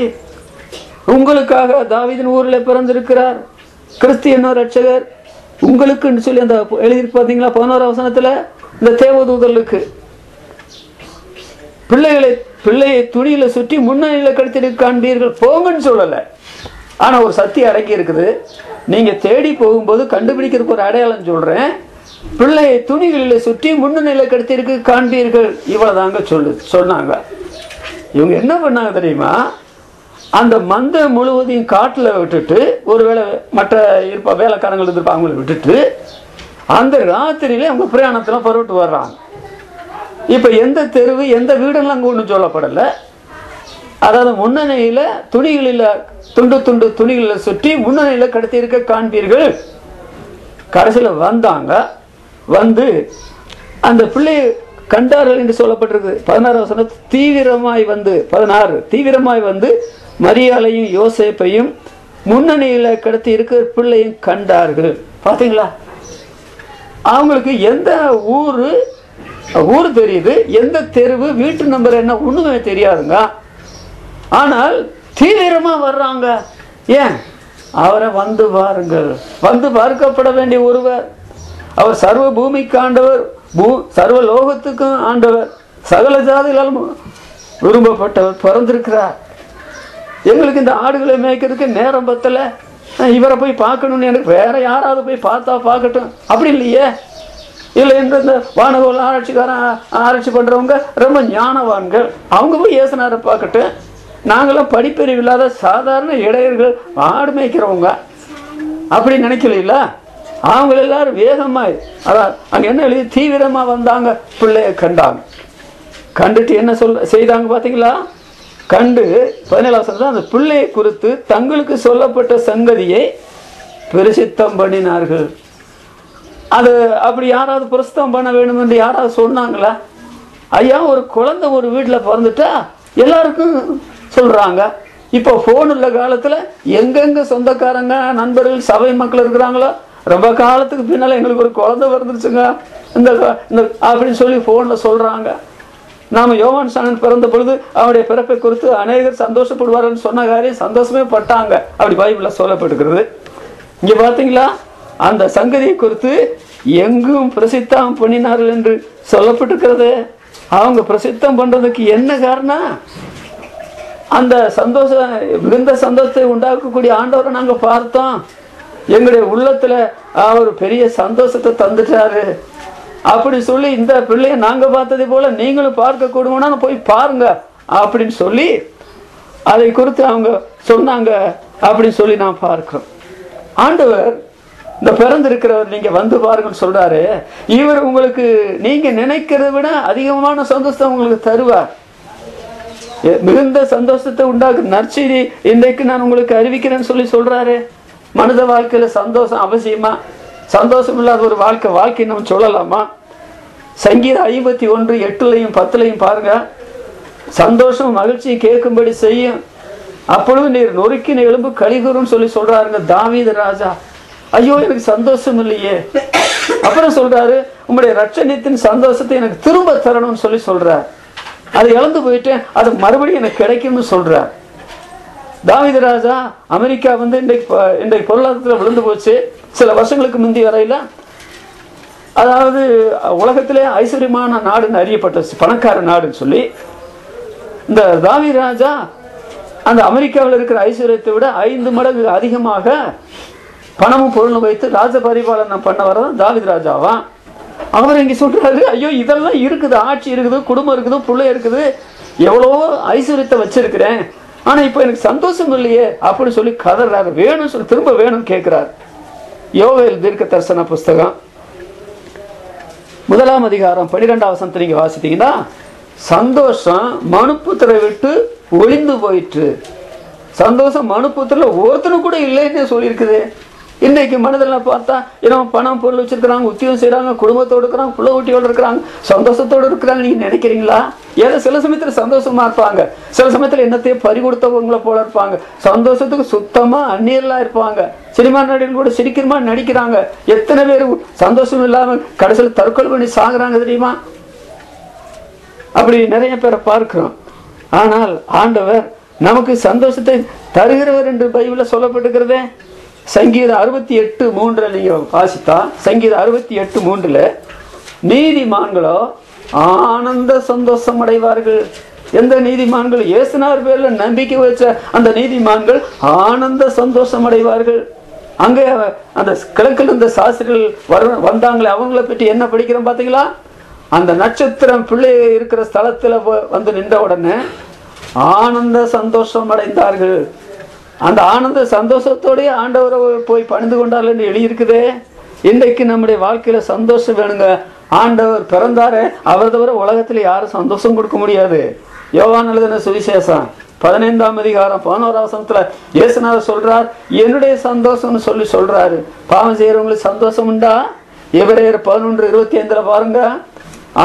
உங்களுக்காக தாவீதின் ஊர்ல பிறந்திருக்கிறார் கிறிஸ்து என்னும் இரட்சகர் உங்களுக்குன்னு சொல்லி அந்த எழுதி பார்த்தீங்களா 11ஆம் வசனத்துல இந்த தேவதூதர்களுக்கு பிள்ளையை துணியில சுற்றி முன்னணியில கடத்தி காண்பீர்கள், போங்கன்னு சொல்லல. ஆனா ஒரு சத்தியம் அடங்கி இருக்குது. நீங்க தேடி போகும்போது கண்டுபிடிக்கிறதுக்கு ஒரு அடையாளம் சொல்றேன். பிள்ளையை துணிகளில சுற்றி முன்னணியில கடத்தி காண்பீர்கள், இவ்வளவுதாங்க சொன்னாங்க. இவங்க என்ன பண்ணாங்க தெரியுமா, அந்த மந்த முழுவதையும் காட்டுல விட்டுட்டு, ஒருவேளை மற்ற வேலைக்காரங்கள் இருப்பாங்க அவங்களை விட்டுட்டு அந்த ராத்திரியில அவங்க பிரயாணத்துல புறப்பட்டு வர்றாங்க. இப்ப எந்த தெருவு எந்த வீடெல்லாம் அங்க ஒன்றும் சொல்லப்படல. அதாவது முன்னணியில துணிகளில துண்டு துணிகளில் சுற்றி முன்னணியில கடத்தி இருக்க காண்பீர்கள். கடைசியில வந்தாங்க, வந்து அந்த பிள்ளையை கண்டார்கள் என்று சொல்லப்பட்டிருக்கு. 16 வசனம் தீவிரமாய் வந்து மரியாளையும் யோசேப்பையும் முன்னணியில கடத்தி இருக்கிற பிள்ளையும் கண்டார்கள். பாத்தீங்களா, அவங்களுக்கு எந்த ஊர் தெரியுது, எந்த தெருவு வீட்டு நம்பர் என்ன ஒண்ணுமே தெரியாதுங்க. ஆனால் தீவிரமா வர்றாங்க. ஏன்? அவரை வந்து பாருங்கள், வந்து பார்க்கப்பட வேண்டிய ஒருவர். அவர் சர்வ பூமிக்கு ஆண்டவர், சர்வ லோகத்துக்கும் ஆண்டவர், சகல ஜாதிகளாலும் விரும்பப்பட்டவர் பிறந்திருக்கிறார். எங்களுக்கு இந்த ஆடுகளை மேய்க்கிறதுக்கு நேரம் பத்தல, இவரை போய் பார்க்கணும்னு எனக்கு வேற யாராவது போய் பார்த்தா பார்க்கட்டும், அப்படி இல்லையே. இல்லை இந்த வானகோல் ஆராய்ச்சி பண்றவங்க ரொம்ப ஞானவான்கள், அவங்க போய் இயேசுநாதரை பார்க்கட்டும். நாங்களாம் படிப்பறிவு இல்லாத சாதாரண இடையர்கள், ஆடு மேய்க்கிறவங்க, அப்படி நினைக்கல. அவங்க எல்லாரும் வேகமாய், அதான் அங்க என்ன எழுதி, தீவிரமா வந்தாங்க, பிள்ளைய கண்டாங்க. கண்டுட்டு என்ன செய்தாங்க பாத்தீங்களா? கண்டு 17 அந்த பிள்ளையை குறித்து தங்களுக்கு சொல்லப்பட்ட சங்கதியை பிரசித்தம் பண்ணினார்கள். அது அப்படி யாராவது பிரசித்தம் பண்ண வேணும் என்று யாராவது சொன்னாங்களா? ஐயா, ஒரு குழந்தை ஒரு வீட்டுல பிறந்துட்டா எல்லாருக்கும் சொல்றாங்க. இப்போ போன் உள்ள காலத்துல எங்கெங்க சொந்தக்காரங்க நண்பர்கள் சபை மக்கள் இருக்கிறாங்களோ, ரொம்ப காலத்துக்கு பின்னால எங்களுக்கு ஒரு குழந்தை பிறந்துருச்சுங்க இந்த அப்படின்னு சொல்லி போன்ல சொல்றாங்க. நாம யோவான் ஸ்நானன் பிறந்த பொழுது அவருடைய பிறப்பை குறித்து அநேகர் சந்தோஷப்படுவார்கள் சொன்ன காரியம் சந்தோஷமே பட்டாங்க, அப்படி பைபிள்ல சொல்லப்பட்டிருக்கிறது. இங்க பாத்தீங்களா, அந்த சங்கதியை குறித்து எங்கும் பிரசித்தம் பண்ணினார்கள் என்று சொல்லப்பட்டிருக்கிறது. அவங்க பிரசித்தம் பண்றதுக்கு என்ன காரணம்? அந்த சந்தோஷம், மிகுந்த சந்தோஷத்தை உண்டாக்கக்கூடிய ஆண்டவரை நாங்க பார்த்தோம், எங்களுடைய உள்ளத்துல அவர் பெரிய சந்தோஷத்தை தந்துட்டாரு அப்படி சொல்லி, இந்த பிள்ளைய நாங்க பார்த்ததை போல நீங்களும் பார்க்க கூடுமானா போய் பாருங்க அப்படின்னு சொல்லி அதை குறித்து அவங்க சொன்னாங்க அப்படின்னு சொல்லி நான் பார்க்கிறோம். ஆண்டவர் இந்த பிறந்திருக்கிறவர் நீங்க வந்து பாருங்கன்னு சொல்றாரு. இவர் உங்களுக்கு நீங்க நினைக்கிறத விட அதிகமான சந்தோஷத்தை உங்களுக்கு தருவார். மிகுந்த சந்தோஷத்தை உண்டாக்கு நற்செய்தி இன்றைக்கு நான் உங்களுக்கு அறிவிக்கிறேன்னு சொல்லி சொல்றாரு. மனித வாழ்க்கையில சந்தோஷம் அவசியமா? சந்தோஷம் இல்லாத ஒரு வாழ்க்கை நம்ம சொல்லலாமா? சங்கீதம் 51:8 10 பாருங்க. சந்தோஷம் மகிழ்ச்சியை கேட்கும்படி செய்யும், அப்பொழுது நீர் நொறுக்கின எலும்பு கலிகூறும் சொல்லி சொல்றாருங்க தாவீது ராஜா. ஐயோ, எனக்கு சந்தோஷம் இல்லையே. அப்புறம் சொல்றாரு, உங்களுடைய ரட்சணியத்தின் சந்தோஷத்தை எனக்கு திரும்ப தரணும்னு சொல்லி சொல்றார். அதை இழந்து போயிட்டேன், அது மறுபடியும் எனக்கு கிடைக்கும்னு சொல்றார். தாவீது ராஜா அமெரிக்கா வந்து இன்றைக்கு பொருளாதாரத்தில் விழுந்து போச்சு. சில வருஷங்களுக்கு முந்தி வரையில, அதாவது உலகத்திலே ஐஸ்வர்யமான நாடுன்னு அறியப்பட்ட பணக்கார நாடுன்னு சொல்லி, இந்த தாவீது ராஜா அந்த அமெரிக்காவில் இருக்கிற ஐஸ்வர்யத்தை விட 5 மடங்கு அதிகமாக பணமும் பொருளும் வைத்து ராஜ பரிபாலனம் பண்ண வரதான் தாவீது ராஜாவா. அவர் இங்க சொல்றாரு, ஐயோ இதெல்லாம் இருக்குது, ஆட்சி இருக்குது, குடும்பம் இருக்குது, பிள்ளை இருக்குது, எவ்வளவோ ஐஸ்வர்யத்தை வச்சிருக்கிறேன், ஆனா இப்ப எனக்கு சந்தோஷம் இல்லையே அப்படின்னு சொல்லி கதறாரு. வேணும்னு சொல்லி திரும்ப வேணும்னு கேட்கிறார். யோவேல் தீர்க்க தரிசன புஸ்தகம் 1ஆம் அதிகாரம் 12ஆம் வசனத்தை நீங்க வாசித்தீங்கன்னா, சந்தோஷம் மனுப்புத்திரை விட்டு ஒளிந்து போயிற்று. சந்தோஷம் மனுப்புத்திரல ஒருத்தனும் கூட இல்லைன்னு சொல்லியிருக்குது. இன்னைக்கு மனதெல்லாம் பார்த்தா ஏன்னா பணம் பொருள் வச்சிருக்கிறாங்க, உத்தியோகம் செய்யறாங்க, குடும்பத்தோடு இருக்கிறாங்க, புள்ள ஊட்டியோடு இருக்கிறாங்க, சந்தோஷத்தோடு இருக்கிறாங்க. நீங்க நினைக்கிறீங்களா? ஏதோ சில சமயத்துல சந்தோஷமா இருப்பாங்க, சில சமயத்துல என்னத்தையும் பறி கொடுத்தவங்களை போல இருப்பாங்க, சந்தோஷத்துக்கு சுத்தமா அந்நியர்களா இருப்பாங்க. சினிமா நடிகர்கள் கூட சிரிக்கிறமா நடிக்கிறாங்க. எத்தனை பேர் சந்தோஷம் இல்லாம கடைசியில் தற்கொலை பண்ணி சாகுறாங்க தெரியுமா? அப்படி நிறைய பேரை பார்க்கிறோம். ஆனால் ஆண்டவர் நமக்கு சந்தோஷத்தை தருகிறவர் என்று பைபிள்ல சொல்லப்பட்டிருக்கிறதே. சங்கீதம் 68:3 நீங்க வாசித்தா, சங்கீதம் 68:3 நீதிமான்களோ ஆனந்த சந்தோஷம் அடைவார்கள். எந்த நீதிமான்கள்? இயேசுநாதர் பேர்ல நம்பிக்கை வச்ச அந்த நீதிமான்கள் ஆனந்த சந்தோஷம் அடைவார்கள். அங்கே அந்த கிழக்கில் இருந்த சாஸ்திரிகள் வந்தாங்களே, அவங்கள பற்றி என்ன படிக்கிறோம் பாத்தீங்களா? அந்த நட்சத்திரம் பிள்ளை இருக்கிற ஸ்தலத்துல வந்து நின்ற உடனே ஆனந்த சந்தோஷம் அடைந்தார்கள். அந்த ஆனந்த சந்தோஷத்தோடய ஆண்டவரை போய் பணிந்து கொண்டார்கள் என்று எழுதியிருக்குதே. இன்றைக்கு நம்முடைய வாழ்க்கையில சந்தோஷம் வேணுங்க. ஆண்டவர் பிறந்தாரு, அவர் தவிர உலகத்துல யாரும் சந்தோஷம் கொடுக்க முடியாது. யோவான் எழுதின சுவிசேஷம் 15ஆம் அதிகாரம் 11ஆம் வசனத்துல இயேசுநாதர் சொல்றார், என்னுடைய சந்தோஷம்னு சொல்லி சொல்றாரு. பாவம் செய்யறவங்களுக்கு சந்தோஷம் உண்டா? எபிரேயர் 11:25 பாருங்க.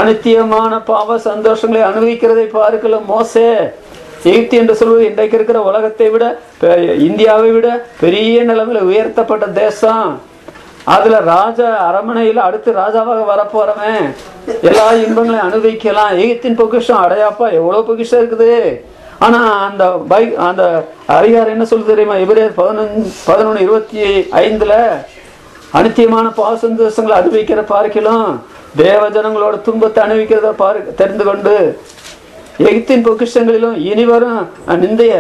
அனித்தியமான பாவ சந்தோஷங்களை அனுபவிக்கிறதை பார்க்கல மோசே. எகிப்து என்று சொல்வது இன்றைக்கு இருக்கிற உலகத்தை விட, இந்தியாவை விட பெரிய நிலைமையில உயர்த்தப்பட்ட தேசம். அதுல ராஜா அரமனையில அடுத்து ராஜாவாக வரப்போறவன் எல்லா இன்பங்களையும் அனுபவிக்கலாம். எகிப்தின் பொக்கிஷம் அடையாப்பா எவ்வளவு பொக்கிஷம் இருக்குது. ஆனா அந்த அதிகாரம் என்ன சொல்லுது தெரியுமா? எபிரேயர் 11:25 அனித்தியமான பாவ சந்தோஷங்களை அனுபவிக்கிற பார்க்கலாம் தேவஜனங்களோட துன்பத்தை அனுபவிக்கிறத தெரிந்து கொண்டு எகிப்தின் பொக்கிஷங்களிலும் இனிவரும் நிந்தைய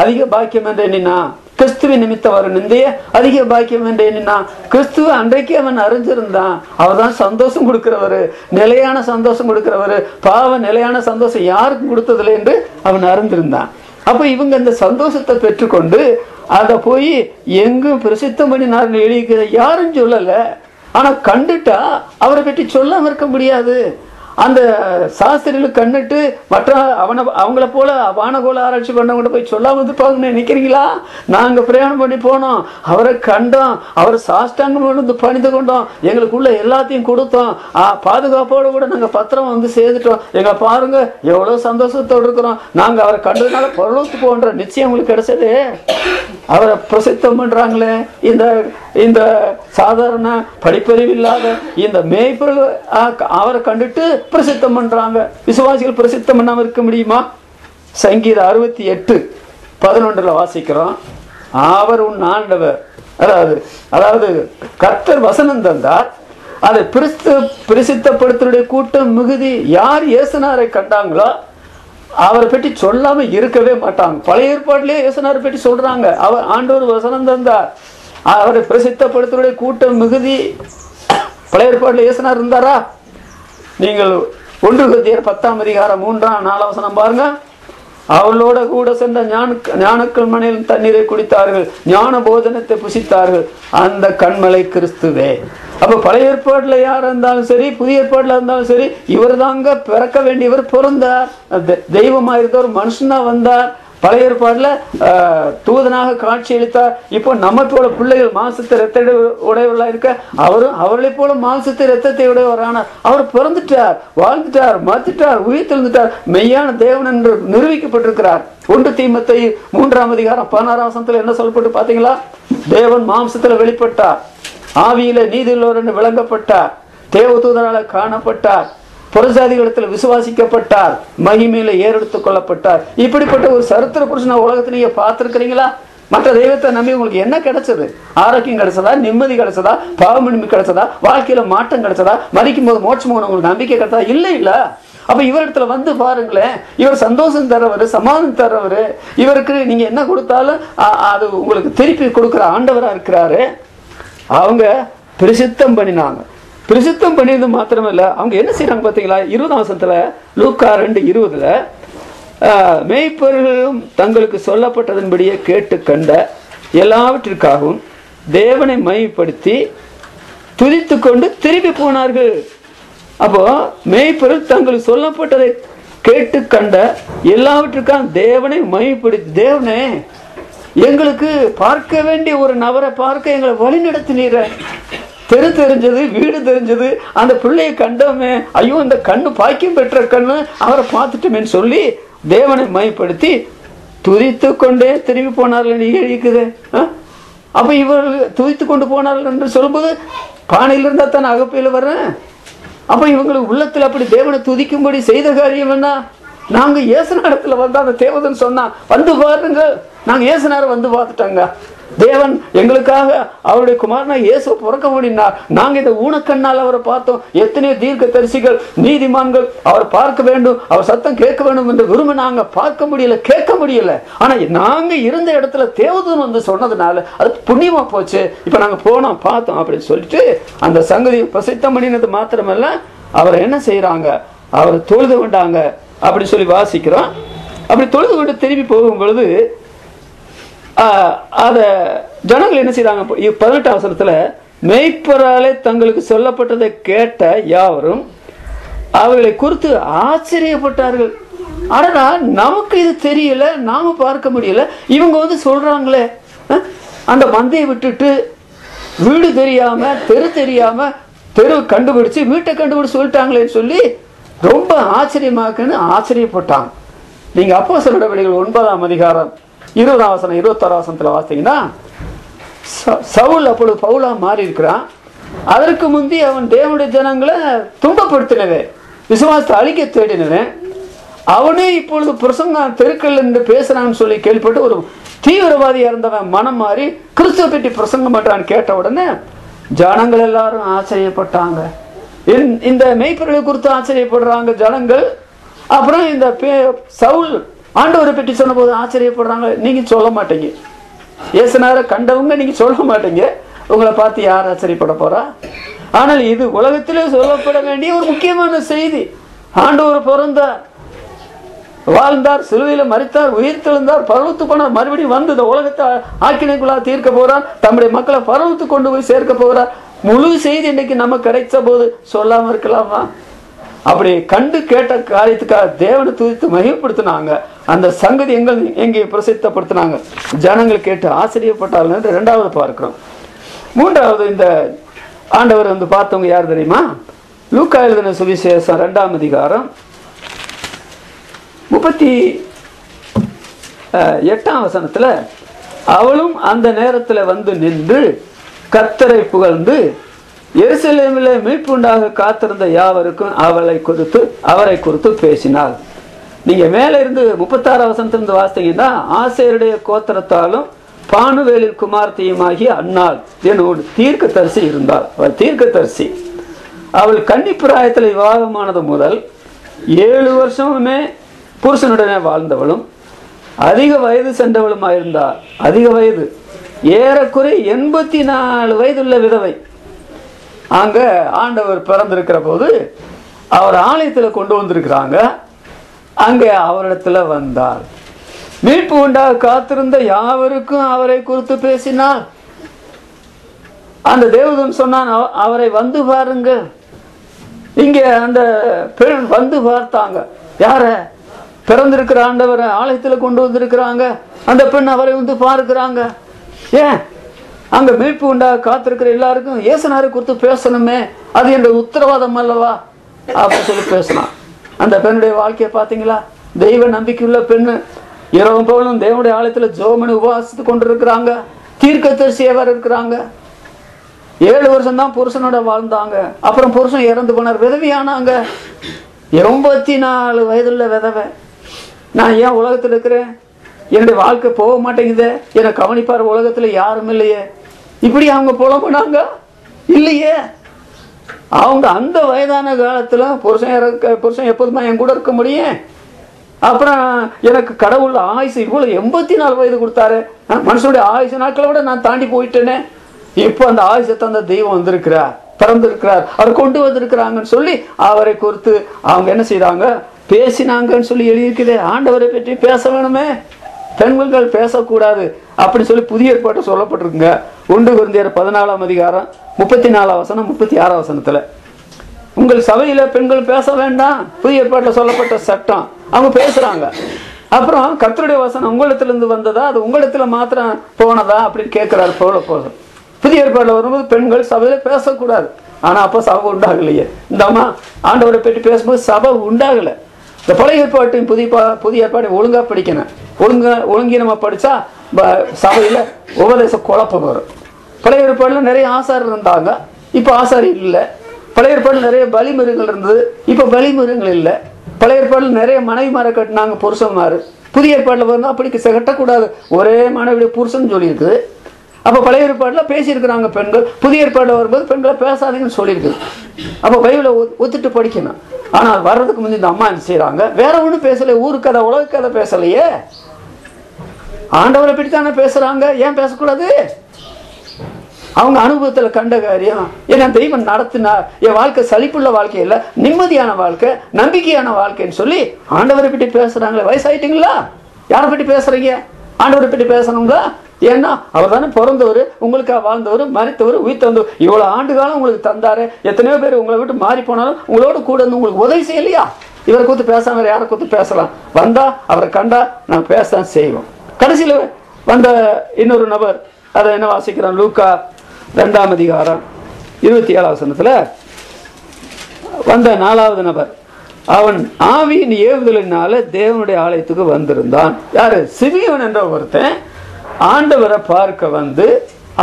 அதிக பாக்கியம் என்று எண்ணினா, கிறிஸ்துவின் நிமித்தம் வரும் நிந்தைய அதிக பாக்கியம் என்று எண்ணினா, கிறிஸ்துவ அன்றைக்கு அவன் அறிஞ்சிருந்தான். அவர்தான் சந்தோஷம் கொடுக்கிறவரு, நிலையான சந்தோஷம் கொடுக்கிறவரு. பாவ நிலையான சந்தோஷம் யாருக்கும் கொடுத்ததில்லை என்று அவன் அறிந்திருந்தான். அப்ப இவங்க இந்த சந்தோஷத்தை பெற்றுக்கொண்டு அதை போய் எங்கும் பிரசித்தம் பண்ணினார் எழுதிக்கிற யாரும் சொல்லல. ஆனா கண்டுட்டா அவரை பற்றி சொல்லாம இருக்க முடியாது. அந்த சாஸ்திரிகளுக்கு கண்ணிட்டு மற்ற அவங்கள போல வானகோள ஆராய்ச்சி பண்ணவங்க போய் சொல்லாம இருப்பாங்கன்னு நினைக்கிறீங்களா? நாங்க பிரயாணம் பண்ணி போனோம், அவரை கண்டோம், அவரை சாஷ்டாங்கம் வந்து பணிந்து கொண்டோம், எங்களுக்குள்ள எல்லாத்தையும் கொடுத்தோம், பாதுகாப்போட கூட நாங்க பத்திரம் வந்து சேர்த்துட்டோம். எங்க பாருங்க எவ்வளவு சந்தோஷத்தோடு இருக்கிறோம். நாங்க அவரை கண்டதுனால பரலோகத்துக்கு போன்ற நிச்சயம் உங்களுக்கு கிடைச்சது. அவரை பிரசித்தம் பண்றாங்களே இந்த சாதாரண படிப்பறிவு இல்லாத இந்த மேய்ப்பொருள் அவரை கண்டுட்டு பிரசித்தம் பண்றாங்க. விசுவாசிகள் பிரசித்தம் பண்ணாம இருக்க முடியுமா? சங்கீதம் 68:11 வாசிக்கிறோம். அவர் உன் ஆண்டவர், அதாவது கர்த்தர் வசனம் தந்தார், அதை பிரசித்தப்படுத்துடைய கூட்டம் மிகுதி. யார் இயேசுநாதரை கண்டாங்களோ அவரை பற்றி சொல்லாம இருக்கவே மாட்டாங்க. பழைய ஏற்பாட்டிலேயே இயேசுநாதரை பற்றி சொல்றாங்க. அவர் ஆண்டவர் வசனம் தந்தார், அவரை பிரசித்தப்படுத்துடைய கூட்டம் மிகுதி. பழைய ஏற்பாட்டில் இயேசுநாதர் இருந்தாரா? நீங்கள் 1 கொரிந்தியர் 10ஆம் அதிகாரம் 3-4 வசனம் பாருங்க. அவளோட கூட சென்ற ஞானக்கல் மனையில் தண்ணீரை குடித்தார்கள், ஞான போதனத்தை புசித்தார்கள், அந்த கண்மலை கிறிஸ்துவே. அப்ப பழைய ஏற்பாடுல யார் இருந்தாலும் சரி, புதிய ஏற்பாடுல இருந்தாலும் சரி, இவர் தாங்க பிறக்க வேண்டியவர். பிறந்தார், தெய்வமா இருந்தவர் மனுஷனா வந்தார். பழைய ஏற்பாடுல தூதனாக காட்சி அளித்தார். இப்போ நம்ம போல பிள்ளைகள் மாசத்தை ரத்த உடையவர்களா இருக்க, அவரும் அவர்களை போல மாசத்தை ரத்தத்தை உடையவரானார். அவர் பிறந்துட்டார், வாழ்ந்துட்டார், மறுத்துட்டார், உயிர் தெழுந்துட்டார், மெய்யான தேவன் என்று நிரூபிக்கப்பட்டிருக்கிறார். 1 தீமோத்தேயு 3ஆம் அதிகாரம் 16ஆம் வசனத்துல என்ன சொல்லப்பட்டு பாத்தீங்களா? தேவன் மாம்சத்துல வெளிப்பட்டார், ஆவியில நீதியுள்ளவர் என்று விளங்கப்பட்டார், தேவதூதரால காணப்பட்டார், புறஜாதிகளிடத்தில் விசுவாசிக்கப்பட்டார், மகிமையில ஏறெடுத்துக் கொள்ளப்பட்டார். இப்படிப்பட்ட ஒரு சரித்திர புருஷனை உலகத்தை நீங்க பார்த்திருக்கிறீங்களா? மற்ற தெய்வத்தை நம்பி உங்களுக்கு என்ன கிடைச்சது? ஆரோக்கியம் கிடைச்சதா? நிம்மதி கிடைச்சதா? பாவமன்னிப்பு கிடைச்சதா? வாழ்க்கையில மாற்றம் கிடைச்சதா? மறிக்கும் போது மோட்சம் உங்களுக்கு நம்பிக்கை கிடைச்சதா? இல்ல. அப்ப இவரிடத்துல வந்து பாருங்களேன், இவர் சந்தோஷம் தர்றவரு, சமாதானம் தர்றவரு. இவருக்கு நீங்க என்ன கொடுத்தாலும் அது உங்களுக்கு திருப்பி கொடுக்கிற ஆண்டவரா இருக்கிறாரு. அவங்க பிரசித்தம் பண்ணினாங்க. பிரசித்தம் பண்ணியது மாத்திரமில்ல, அவங்க என்ன செய்யறாங்க பாத்தீங்களா? 20ஆம் வசனத்துல லூக்கா 2:20 மேய்ப்பர்களும் தங்களுக்கு சொல்லப்பட்டதன்படியே கேட்டு கண்ட எல்லாவற்றிற்காகவும் தேவனை மையப்படுத்தி துதித்து கொண்டு திரும்பி போனார்கள். அப்போ மேய்ப்பர்கள் தங்களுக்கு சொல்லப்பட்டதை கேட்டு கண்ட எல்லாவற்றுக்காக தேவனை மையப்படுத்தி, தேவனே எங்களுக்கு பார்க்க வேண்டிய ஒரு நபரை பார்க்க எங்களை வழி நடத்தினீர, தெரு தெரிஞ்சது, வீடு தெரிஞ்சது, அந்த பிள்ளையை கண்டோமே, ஐயோ இந்த கண்ணு பாக்கியம் பெற்ற கண்ணு, அவரை பார்த்துட்டோமேன்னு சொல்லி தேவனை மையப்படுத்தி துதித்து கொண்டே திரும்பி போனார்கள் எழுதிக்குது. அப்ப இவர்கள் துதித்து கொண்டு போனார்கள் என்று சொல்லும்போது பானையில் இருந்தா தானே அகப்பையில் வர்றேன். அப்ப இவங்களுக்கு உள்ளத்துல அப்படி தேவனை துதிக்கும்படி செய்த காரியம் என்ன? நாங்க இயேசுநாதத்துல வந்தா அந்த தேவதன் சொன்னா வந்து பாருங்க, நாங்க இயேசுநாதரை வந்து பார்த்துட்டாங்க, தேவன் எங்களுக்காக அவருடைய குமாரனா இயேசு பிறக்க முடினா, நாங்க இந்த ஊனக்கண்ணால் அவரை பார்த்தோம், எத்தனையோ தீர்க்க தரிசிகள் நீதிமான்கள் அவர் பார்க்க வேண்டும், அவர் சத்தம் கேட்க வேண்டும் என்று விரும்ப நாங்க பார்க்க முடியல, கேட்க முடியல. ஆனா நாங்க இருந்த இடத்துல தேவதூதன் வந்து சொன்னதுனால அது புண்ணியமா போச்சு, இப்ப நாங்க போனோம் பார்த்தோம் அப்படின்னு சொல்லிட்டு அந்த சங்கதி பிரசித்தம் பண்ணினது மாத்திரமல்ல, அவரை என்ன செய்யறாங்க, அவரை தொழுது கொண்டாங்க அப்படின்னு சொல்லி வாசிக்கிறோம். அப்படி தொழுது கொண்டு திரும்பி போகும் பொழுது அத ஜனங்கள் என்ன செய்யறாங்க, 18 வசனத்துல மேய்ப்பராலே தங்களுக்கு சொல்லப்பட்டதை கேட்ட யாவரும் அவர்களை குறித்து ஆச்சரியப்பட்டார்கள். ஆனா நமக்கு இது தெரியல, நாம பார்க்க முடியல, இவங்க வந்து சொல்றாங்களே, அந்த மந்தையை விட்டுட்டு வீடு தெரியாம தெரு தெரியாம தெரு கண்டுபிடிச்சு வீட்டை கண்டுபிடிச்சு சொல்லிட்டாங்களேன்னு சொல்லி ரொம்ப ஆச்சரியமாக்குன்னு ஆச்சரியப்பட்டாங்க. நீங்க அப்போஸ்தலர் நடவடிக்கைகள் 9ஆம் அதிகாரம் 20ஆம் வசனம் 21ஆம் வசனத்துல வாசித்தீங்கன்னா, சவுல் அப்பொழுது பவுலா மாறி இருக்கிறான். அதற்கு முந்தி அவன் தேவனுடைய ஜனங்களை துன்பப்படுத்தினவன், விசுவாசத்தை அழிக்க தேடினவன். அவனே இப்பொழுது பிரசங்க தெருக்கள் என்று பேசுறான்னு சொல்லி கேள்விப்பட்டு ஒரு தீவிரவாதியா இருந்தவன் மனம் மாறி கிறிஸ்துவ பற்றி பிரசங்கம் பண்றான்னு கேட்ட உடனே ஜனங்கள் எல்லாரும் ஆச்சரியப்பட்டாங்க. இந்த மெய்ப்பொருளை குறித்து ஆச்சரியப்படுறாங்க ஜனங்கள். அப்புறம் இந்த சவுல் ஆண்டவரை பற்றி சொன்ன போது ஆச்சரியப்படுறாங்க. நீங்க சொல்ல மாட்டீங்க, இயேசுநாதரை கண்டவங்க நீங்க சொல்ல மாட்டீங்க, உங்களை பார்த்து யார் ஆச்சரியப்பட போறா? ஆனால் இது உலகத்திலே சொல்லப்பட வேண்டிய ஒரு முக்கியமான செய்தி. ஆண்டவர் பிறந்தார், வாழ்ந்தார், சிலுவையில மரித்தார், உயிர் தெழுந்தார், பரலோகத்து போனார், மறுபடியும் வந்து இந்த உலகத்தை ஆக்கினைக்குள்ளாக தீர்க்க போறார், தம்முடைய மக்களை பரலோகத்து கொண்டு போய் சேர்க்க போறார். முழு செய்தி இன்னைக்கு நம்ம கிடைச்ச போது சொல்லாம இருக்கலாமா? அப்படி கண்டு கேட்ட காரியத்துக்காக தேவனை துதித்து மகிமைப்படுத்தினாங்க. அந்த சங்கதி எங்கே பிரசித்தப்படுத்தினாங்க, ஜனங்கள் கேட்டு ஆச்சரியப்பட்டார்கள் என்று 2வது பார்க்கிறோம். 3வது இந்த ஆண்டவர் வந்து பார்த்தவங்க யார் தெரியுமா? லூக்கா எழுதின சுவிசேஷம் 2ஆம் அதிகாரம் 38ஆம் வசனத்துல, அவளும் அந்த நேரத்தில் வந்து நின்று கர்த்தரை புகழ்ந்து எருசலேமிலே மீட்புண்டாக காத்திருந்த யாவருக்கும் அவரை குறித்து பேசினாள். நீங்க மேல இருந்து 36ஆம் வசனத்திலிருந்து வாசித்தீங்கன்னா, ஆசேருடைய கோத்திரத்தாலும் பானுவேலின் குமார்த்தியுமாகிய அன்னாள் என்னோடு தீர்க்கதரிசி இருந்தாள். அவள் தீர்க்கதரிசி. அவள் கன்னிப்பிராயத்தில் விவாகமானது முதல் 7 வருஷமுமே புருஷனுடனே வாழ்ந்தவளும் அதிக வயது சென்றவளுமாயிருந்தாள். அதிக வயது, ஏறக்குறை 84 வயதுள்ள விதவை. அங்க ஆண்டவர் பிறந்திருக்கிற போது அவர் ஆலயத்தில் கொண்டு வந்திருக்கிறாங்க. அங்கே அவரிடத்துல வந்தார். மீட்பு உண்டாக காத்திருந்த யாவருக்கும் அவரை குறித்து பேசினார். அந்த தேவதூதன் சொன்னான், அவரை வந்து பாருங்க. இங்க அந்த பெண் வந்து பார்த்தாங்க. யார? பிறந்திருக்கிற ஆண்டவரை ஆலயத்தில் கொண்டு வந்திருக்கிறாங்க. அந்த பெண் அவரை வந்து பார்க்கிறாங்க. ஏன்? அங்க மீட்பு உண்டாக காத்திருக்கிற எல்லாருக்கும் இயேசுநாதரை குறித்து பேசணுமே, அது என்ற உத்தரவாதம் அல்லவா அப்படின்னு சொல்லி பேசினான். அந்த பெண்ணுடைய வாழ்க்கையை பார்த்தீங்களா? தெய்வ நம்பிக்கையுள்ள பெண்ணு. இரவும் பகலும் தேவனுடைய ஆலயத்துல ஜோமனு உபவாசித்து கொண்டு இருக்கிறாங்க. தீர்க்கதரிசியாக இருக்கிறாங்க. 7 வருஷம் தான் புருஷனோட வாழ்ந்தாங்க. அப்புறம் புருஷன் இறந்து போனார், விதவியானாங்க. 84 வயதுள்ள விதவை. நான் ஏன் உலகத்தில் இருக்கிறேன்? என்னுடைய வாழ்க்கை போக மாட்டேங்குது, என்னை கவனிப்பார் உலகத்துல யாரும் இல்லையே. இப்படி அவங்க புலம்புனாங்க இல்லையே. அவங்க அந்த வயதான காலத்துல புருஷன் எப்போதுமா என் கூட இருக்க முடியும்? அப்புறம் எனக்கு கடவுள் ஆயுசு இவ்வளவு 84 வயது கொடுத்தாரு. மனுஷனுடைய ஆயுசு நாட்களை விட நான் தாண்டி போயிட்டேனே. இப்போ அந்த ஆயுசை தந்த தெய்வம் வந்திருக்கிறார், பிறந்திருக்கிறார், அவர் கொண்டு வந்திருக்கிறாங்கன்னு சொல்லி அவரை குறித்து அவங்க என்ன செய்தாங்க? பேசினாங்கன்னு சொல்லி எழுதியிருக்குது. ஆண்டவரை பற்றி பேச வேணுமே, பெண்கள் பேசக்கூடாது அப்படின்னு சொல்லி புதிய ஏற்பாட்டு சொல்லப்பட்டிருக்குங்க. 1 கொரிந்தியர் 14ஆம் அதிகாரம் 34 வசனம் 36 வசனத்துல உங்கள் சபையில பெண்கள் பேச வேண்டாம், புதிய ஏற்பாட்டில் சொல்லப்பட்ட சட்டம். அவங்க பேசுறாங்க. அப்புறம் கர்த்தருடைய வசனம் உங்களிடத்திலிருந்து வந்ததா, அது உங்களிடத்துல மாத்திரம் போனதா அப்படின்னு கேட்கிறாரு பவுல். புதிய ஏற்பாட்டில் வரும்போது பெண்கள் சபையில பேசக்கூடாது. ஆனா அப்ப சபை உண்டாகலையே. இந்த அம்மா ஆண்டவரை பற்றி பேசும்போது சபை உண்டாகலை. இந்த பழைய ஏற்பாட்டின் புதிய ஏற்பாட்டை ஒழுங்கா படிக்கணும். ஒழுங்கீனமா படிச்சா சபையில உபதேச குழப்பம் வரும். பழைய ஏற்பாடுல நிறைய ஆசாரியர் இருந்தாங்க, இப்ப ஆசாரியர் இல்லை. பழைய ஏற்பாடுல நிறைய பலிமிருகங்கள் இருந்தது, இப்ப பலிமிருகங்கள் இல்லை. பழைய ஏற்பாடுல நிறைய மனைவிமாரை கட்டினாங்க புருஷன்மாரு. புதிய ஏற்பாடுல வந்து அப்படி கட்டக்கூடாது, ஒரே மனைவியுடைய புருஷன் சொல்லி இருக்குது. அப்ப பழைய ஏற்பாடுல பேசியிருக்கிறாங்க பெண்கள், புதிய ஏற்பாடுல வரும்போது பெண்களை பேசாதீங்கன்னு சொல்லியிருக்குது. அப்ப பைபிளை ஒத்துட்டு படிக்கணும். ஆனால் வர்றதுக்கு முந்தைய இந்த அம்மா என்ன செய்யறாங்க, வேற ஒன்றும் பேசல, ஊரு கதை உலக கதை பேசலையே, ஆண்டவரை பற்றி தானே பேசுறாங்க, ஏன் பேசக்கூடாது? அவங்க அனுபவத்துல கண்ட காரியம், என் தெய்வம் நடத்தினார், என் வாழ்க்கை சலிப்புள்ள வாழ்க்கை இல்லை, நிம்மதியான வாழ்க்கை, நம்பிக்கையான வாழ்க்கைன்னு சொல்லி ஆண்டவரை பற்றி பேசுறாங்களே. வயசாயிட்டீங்களா? யாரை பற்றி பேசுறீங்க? ஆண்டவரை பற்றி பேசணுங்களா? ஏன்னா அவர் தானே பிறந்தவர், உங்களுக்காக வாழ்ந்தவர், மரித்தவர், உயிர் தந்தவர், இவ்வளவு ஆண்டு காலம் உங்களுக்கு தந்தாரு. எத்தனையோ பேர் உங்களை விட்டு மாறி போனாலும் உங்களோட கூட வந்து உங்களுக்கு உதவி செய்யலையா? இவரை கூத்து பேசாம யாரை கூத்து பேசலாம்? வந்தா அவரை கண்டா நான் பேச செய்வோம். கடைசியில் வந்த இன்னொரு நபர், அதை என்ன வாசிக்கிறான், லூக்கா 2ஆம் அதிகாரம் 27ஆம் வசனத்துல வந்த 4வது நபர், அவன் ஆவியின் ஏவுதலினால தேவனுடைய ஆலயத்துக்கு வந்திருந்தான். யாரு? சிமியோன் என்ற ஒருத்தன் ஆண்டவரை பார்க்க வந்து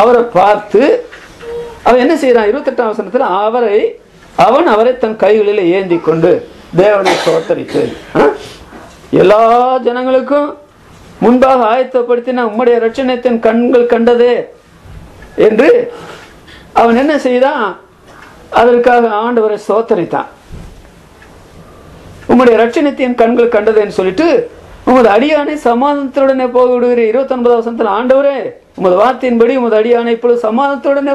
அவரை பார்த்து அவன் என்ன செய்யறான், 28ஆம் வசனத்துல அவன் அவரை தன் கைகளில் ஏந்தி கொண்டு தேவனை ஸ்தோத்தரித்து, எல்லா ஜனங்களுக்கும் முன்பாக ஆயத்தப்படுத்தின உம்முடைய இரட்சணியத்தின் கண்கள் கண்டதே என்று அவன் என்ன செய்தான், அதற்காக ஆண்டவரை ஸ்தோத்தரித்தான். உம்முடைய இரட்சணியத்தின் கண்கள் கண்டதேன்னு சொல்லிட்டு உமது அடியானை சமாதானத்துடனே போக விடுகிறீர். 29ஆம் வசனத்தில் ஆண்டவரே உமது வார்த்தையின்படி உமது அடியானை இப்பொழுது சமாதானத்துடனே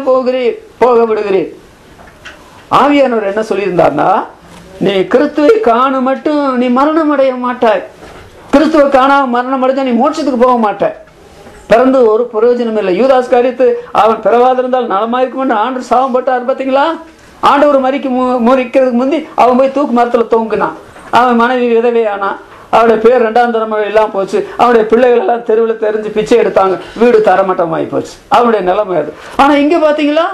போக விடுகிறீர். ஆவியானவர் என்ன சொல்லியிருந்தார்னா, நீ கிறிஸ்துவை காண மட்டும் நீ மரணம் அடைய மாட்டாய். கிறிஸ்துவை காணாம மரணம் அடைஞ்சா நீ மோட்சத்துக்கு போக மாட்டாய். பிறந்து ஒரு பிரயோஜனம் இல்லை. யூதாஸ் காரியத்து அவன் பிறவாதிருந்தால் நலமாயிருக்கும் ஆண்டு சாபம் போட்டார். பார்த்தீங்களா? ஆண்டவர் மறிக்கிறதுக்கு முந்தி அவன் போய் தூக்கு மரத்துல தொங்குனான். அவன் மனைவி விதவை ஆனான். அவருடைய பேர் 2ஆம் தலைமுறை எல்லாம் போச்சு. அவனுடைய பிள்ளைகள் எல்லாம் தெருவில் தெரிஞ்சு பிச்சை எடுத்தாங்க. வீடு தரமட்டமாகி போச்சு. அவனுடைய நிலைமை அது. ஆனா இங்க பாத்தீங்களா,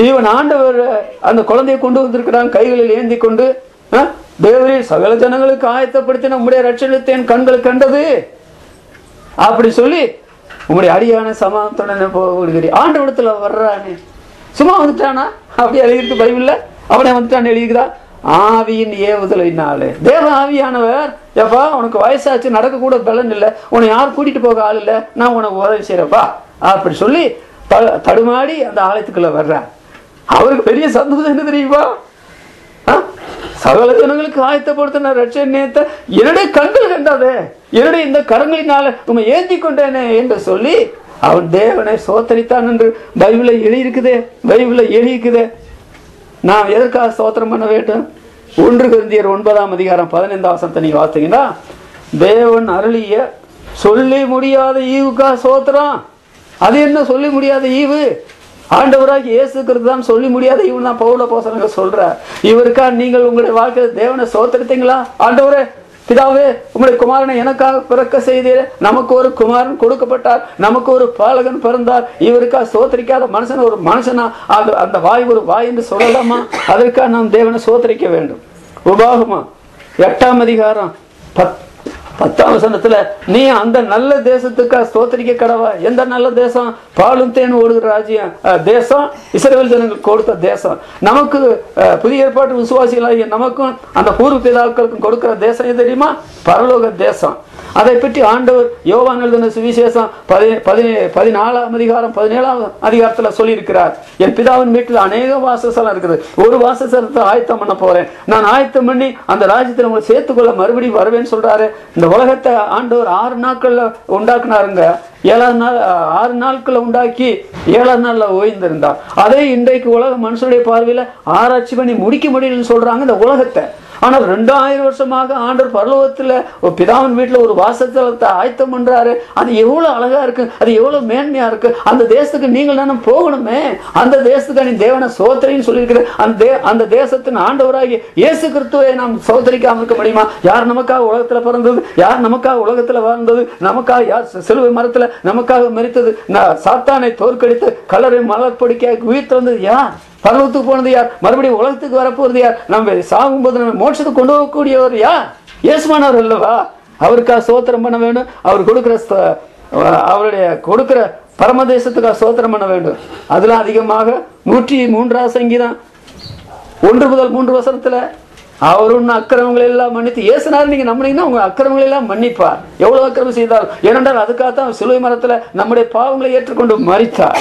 இவன் ஆண்டவர் அந்த குழந்தையை கொண்டு வந்திருக்கிறான், கைகளில் ஏந்தி கொண்டு, தேவரே சகல ஜனங்களுக்கு ஆயத்தப்படுத்தின உம்முடைய இரட்சணியத்தை என் கண்கள் கண்டது அப்படி சொல்லி உங்களுடைய அடியான சமாதானத்துடனே போக விடுகிறீர். ஆண்டவரத்துல வர்றானே, சும்மா வந்துட்டானா? அப்படி எழுதிருக்கு பைபிள்ல. அவனே வந்துட்டான்னு எழுதிக்குதா? ஆவியின் ஏவுதலினாலே. தேவ ஆவியானவர், எப்பா உனக்கு வயசாச்சு, நடக்க கூட பலன் இல்லை, உன்னை யார் கூட்டிட்டு போக ஆள் இல்லை, நான் உனக்கு உதவி செய்யறப்பா அப்படி சொல்லி தடுமாடி அந்த ஆலயத்துக்குள்ள வர்றேன். அவருக்கு பெரிய சந்தோஷம் என்ன தெரியுமா? சகல ஜனங்களுக்கு ஆயத்தப்படுத்தின இரட்சணியத்தை என்னுடைய கண்கள் கண்டாதே, என்னுடைய இந்த கரங்களினால உண்மை ஏந்தி கொண்டேனே என்று சொல்லி அவன் தேவனை சோத்தரித்தான் என்று பைபிளை எழுதியிருக்குதே. நாம் எதற்காக ஸ்தோத்திரம் பண்ண வேண்டும்? 1 கொரிந்தியர் 9ஆம் அதிகாரம் 15ஆம் வசனத்தை நீங்க வாசித்தீங்கன்னா, தேவன் அருளிய சொல்லி முடியாத ஈவுக்காக ஸ்தோத்திரம். அது என்ன சொல்லி முடியாத ஈவு? ஆண்டவராக இயேசுக்கிறது தான் சொல்லி முடியாத ஈவு தான் பவுல அப்போஸ்தலன் சொல்றார். இவருக்காக நீங்கள் உங்களுடைய வாழ்க்கையில் தேவனை ஸ்தோத்தரித்தீங்களா? ஆண்டவரே பிதாவே உங்களுடைய குமாரனை எனக்காக பிறக்க செய்தீரே, நமக்கு ஒரு குமாரன் கொடுக்கப்பட்டார், நமக்கு ஒரு பாலகன் பிறந்தார், இவருக்காக ஸ்தோத்தரிக்காத மனுஷன் ஒரு மனுஷனா? அந்த வாய் ஒரு வாய் என்று சொல்லலாமா? அதற்காக நாம் தேவனை ஸ்தோத்தரிக்க வேண்டும். உபாகமம் 8ஆம் அதிகாரம் 10ஆம் வசனத்துல, நீ அந்த நல்ல தேசத்துக்காக ஸ்தோத்தரிக்க கடவா. எந்த நல்ல தேசம்? பாலும் தேன் ஓடுகிற ராஜ்யம் தேசம், இஸ்ரவேல் ஜனங்களுக்கு கொடுத்த தேசம். நமக்கு புதிய ஏற்பாட்டு விசுவாசிகளாகிய நமக்கும் அந்த பூர்வ பிதாக்களுக்கும் கொடுக்கிற தேசம் எது தெரியுமா? பரலோக தேசம். அதை பற்றி ஆண்டவர் யோவான் எழுதின சுவிசேஷம் 14ஆம் அதிகாரம் 17ஆம் அதிகாரத்துல சொல்லியிருக்கிறார். என் பிதாவின் வீட்டில் அநேக வாசஸ்தலம் இருக்குது, ஒரு வாசஸ்தலத்தை ஆயத்தம் பண்ண போறேன், நான் ஆயத்தம் பண்ணி அந்த ராஜ்யத்தில் உங்களை சேர்த்துக்கொள்ள மறுபடியும் வருவேன்னு சொல்றாரு. இந்த உலகத்தை ஆண்டவர் 6 நாட்கள்ல உண்டாக்குனாருங்க. 6 நாட்களை உண்டாக்கி 7ஆம் நாள்ல ஓய்ந்திருந்தார். அதே இன்றைக்கு உலக மனுஷனுடைய பார்வையில ஆராய்ச்சி பண்ணி முடிக்க முடியலன்னு சொல்றாங்க. இந்த உலகத்தை ஆனால் 2000 வருஷமாக ஆண்டவர் பரலோகத்துல பிதாவின் வீட்டுல ஒரு வாசத்தலத்தை ஆயத்தம் பண்றாரு. அது எவ்வளவு அழகா இருக்கு, அது எவ்வளவு மேன்மையா இருக்கு. அந்த தேசத்துக்கு நீங்கள் தானே போகணுமே. அந்த தேசத்துக்கு நீ தேவனை சோதரின்னு சொல்லியிருக்கிற அந்த தேசத்தின் ஆண்டவராகி இயேசு கிறிஸ்துவை நாம் சோதரிக்காம இருக்க முடியுமா? யார் நமக்காக உலகத்துல பிறந்தது? யார் நமக்காக உலகத்துல வாழ்ந்தது? நமக்காக யார் சிலுவை மரத்துல நமக்காக மரித்தது? சாத்தானை தோற்கடித்து கல்லறை மலர்படிக்காக உயிர் தந்தது யார்? பரலோகத்துக்கு போனது யார்? மறுபடியும் உலகத்துக்கு வரப்போறது யார்? நம்ம சாகும்போது நம்ம மோட்சத்துக்கு கொண்டு போகக்கூடியவர் யார்? இயேசுவானவர் அல்லவா? அவருக்காக சோத்திரம் பண்ண வேண்டும். அவர் அவருடைய கொடுக்கிற பரமதேசத்துக்காக சோத்திரம் பண்ண வேண்டும். அதெல்லாம் அதிகமாக 103 சங்கீதம் 1 முதல் 3 வசனத்துல அவர் உன் அக்கிரமங்களை எல்லாம் மன்னித்து இயேசுனார் நீங்க நம்பினீங்கன்னா உங்க அக்கிரமங்களை எல்லாம் மன்னிப்பார். எவ்வளவு அக்கிரமம் செய்தார்? ஏனென்றால் அதுக்காகத்தான் சிலுவை மரத்துல நம்முடைய பாவங்களை ஏற்றுக்கொண்டு மரித்தார்.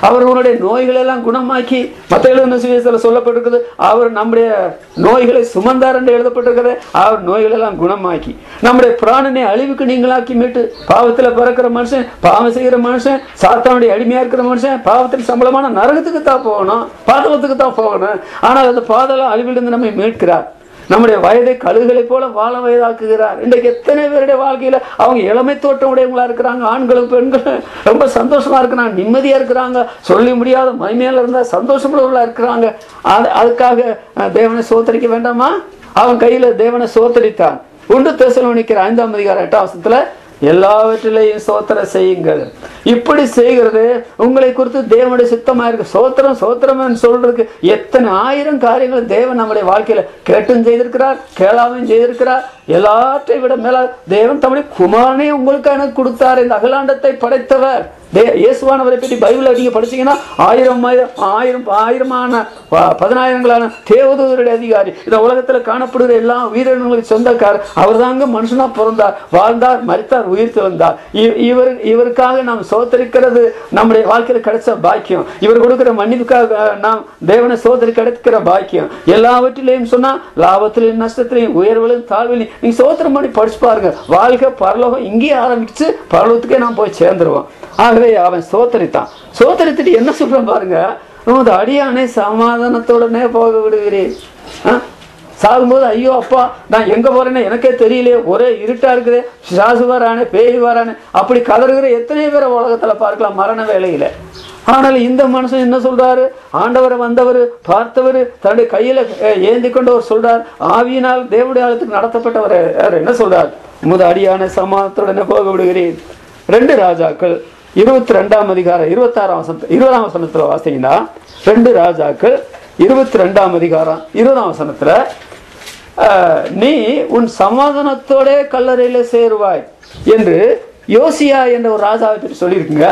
அவர் உன்னுடைய நோய்களை எல்லாம் குணமாக்கி, மத்த எழுதின சுவிசேஷத்துல சொல்லப்பட்டிருக்குது, அவர் நம்முடைய நோய்களை சுமந்தார் என்று எழுதப்பட்டிருக்கிறது. அவர் நோய்களை எல்லாம் குணமாக்கி நம்முடைய பிராணனை அழிவுக்கு நீங்களாக்கி மீட்டு, பாவத்துல பிறக்கிற மனுஷன், பாவம் செய்கிற மனுஷன், சாத்தானுடைய அடிமையா இருக்கிற மனுஷன் பாவத்தின் சம்பளமான நரகத்துக்கு தான் போகணும், பாதாளத்துக்கு தான் போகணும். ஆனால் அந்த பாதாள அழிவிலிருந்து நம்மை மீட்கிறார். நம்முடைய வயதை கழுகுகளை போல வாழ வயதாக்குகிறார். இன்றைக்கு எத்தனை பேருடைய வாழ்க்கையில அவங்க இளமை தோட்டம் உடையவங்களா இருக்கிறாங்க. ஆண்களும் பெண்களும் ரொம்ப சந்தோஷமா இருக்கிறாங்க, நிம்மதியா இருக்கிறாங்க, சொல்லி முடியாத மகிமையில இருந்தா சந்தோஷமுள்ளவர்களா இருக்கிறாங்க. அதுக்காக தேவனை சோத்தரிக்க வேண்டாமா? அவன் கையில தேவனை சோத்தரித்தான். 1 தெசலோனிக்கர் 5ஆம் அதிகாரம் 8ஆம் வசனத்துல எல்லாவற்றிலையும் சோத்திரம் செய்யுங்கள். இப்படி செய்கிறது உங்களை குறித்து தேவனுடைய சித்தமா இருக்கு. சோத்திரம் சோத்திரம் சொல்றதுக்கு எத்தனை ஆயிரம் காரியங்கள் தேவன் நம்முடைய வாழ்க்கையில கேட்டும் செய்திருக்கிறார், கேளாமையும் செய்திருக்கிறார். எல்லாற்றையும் விட மேல தேவன் தம்முடைய குமாரனே உங்களுக்கு எனக்கு கொடுத்தார். இந்த அகிலாண்டத்தை படைத்தவர் இயேசுவானவரை பற்றி பைபிள் நீங்க படிச்சீங்கன்னா ஆயிரமான 10,000 தேவதூதருடைய அதிகாரி, இந்த உலகத்துல காணப்படுகிற எல்லா உயிரினங்களுக்கு சொந்தக்காரர். அவர் தாங்க மனுஷனா பிறந்தார், வாழ்ந்தார், மரித்தார், உயிர் திறந்தார். இவருக்காக நாம் சோதரிக்கிறது நம்முடைய வாழ்க்கையில கிடைச்ச பாக்கியம். இவர் கொடுக்கிற மன்னிப்புக்காக நாம் தேவனை சோதரி கிடைக்கிற பாக்கியம். எல்லாவற்றிலையும் சொன்னா லாபத்திலையும் நஷ்டத்திலையும் உயர்விலும் தாழ்விலையும் நீங்க சோத்திரம் பண்ணி படிச்சு பாருங்க. வாழ்க்கை பரலோகம் இங்கேயே ஆரம்பிச்சு பரலோகத்துக்கே நாம் போய் சேர்ந்துருவோம். ஆகவே அவன் சோத்தரித்தான். சோத்தரித்துட்டு என்ன சொல்றான் பாருங்க, உமது அடியானை சமாதானத்தோடனே போக விடுகிறேன். சாகும்போது ஐயோ அப்பா நான் எங்க போறேன்னு எனக்கே தெரியலையே, ஒரே இருட்டா இருக்குது, சாசு வரானே பேய் வரானே அப்படி கதறுகிற எத்தனை பேரை உலகத்துல பார்க்கலாம் மரண வேலையில. ஆனால் இந்த மனுஷன் என்ன சொல்றாரு? ஆண்டவரை வந்தவர் பார்த்தவர் தன்னுடைய கையில ஏந்தி கொண்டவர் சொல்றார், ஆவியினால் தேவனுடைய ஆலயத்துக்கு நடத்தப்பட்டவர் என்ன சொல்றார்? உமது அடியானை சமாதானத்துடனே போக விடுகிறேன். 2 ராஜாக்கள் 22ஆம் அதிகாரம் 20ஆம் வசனத்துல வாசிங்கன்னா, 2 ராஜாக்கள் 22ஆம் அதிகாரம் 20ஆம் வசனத்துல நீ உன் சமாதானத்தோட கல்லறையில சேருவாய் என்று யோசியா என்ற ஒரு ராஜாவை பற்றி சொல்லியிருக்குங்க.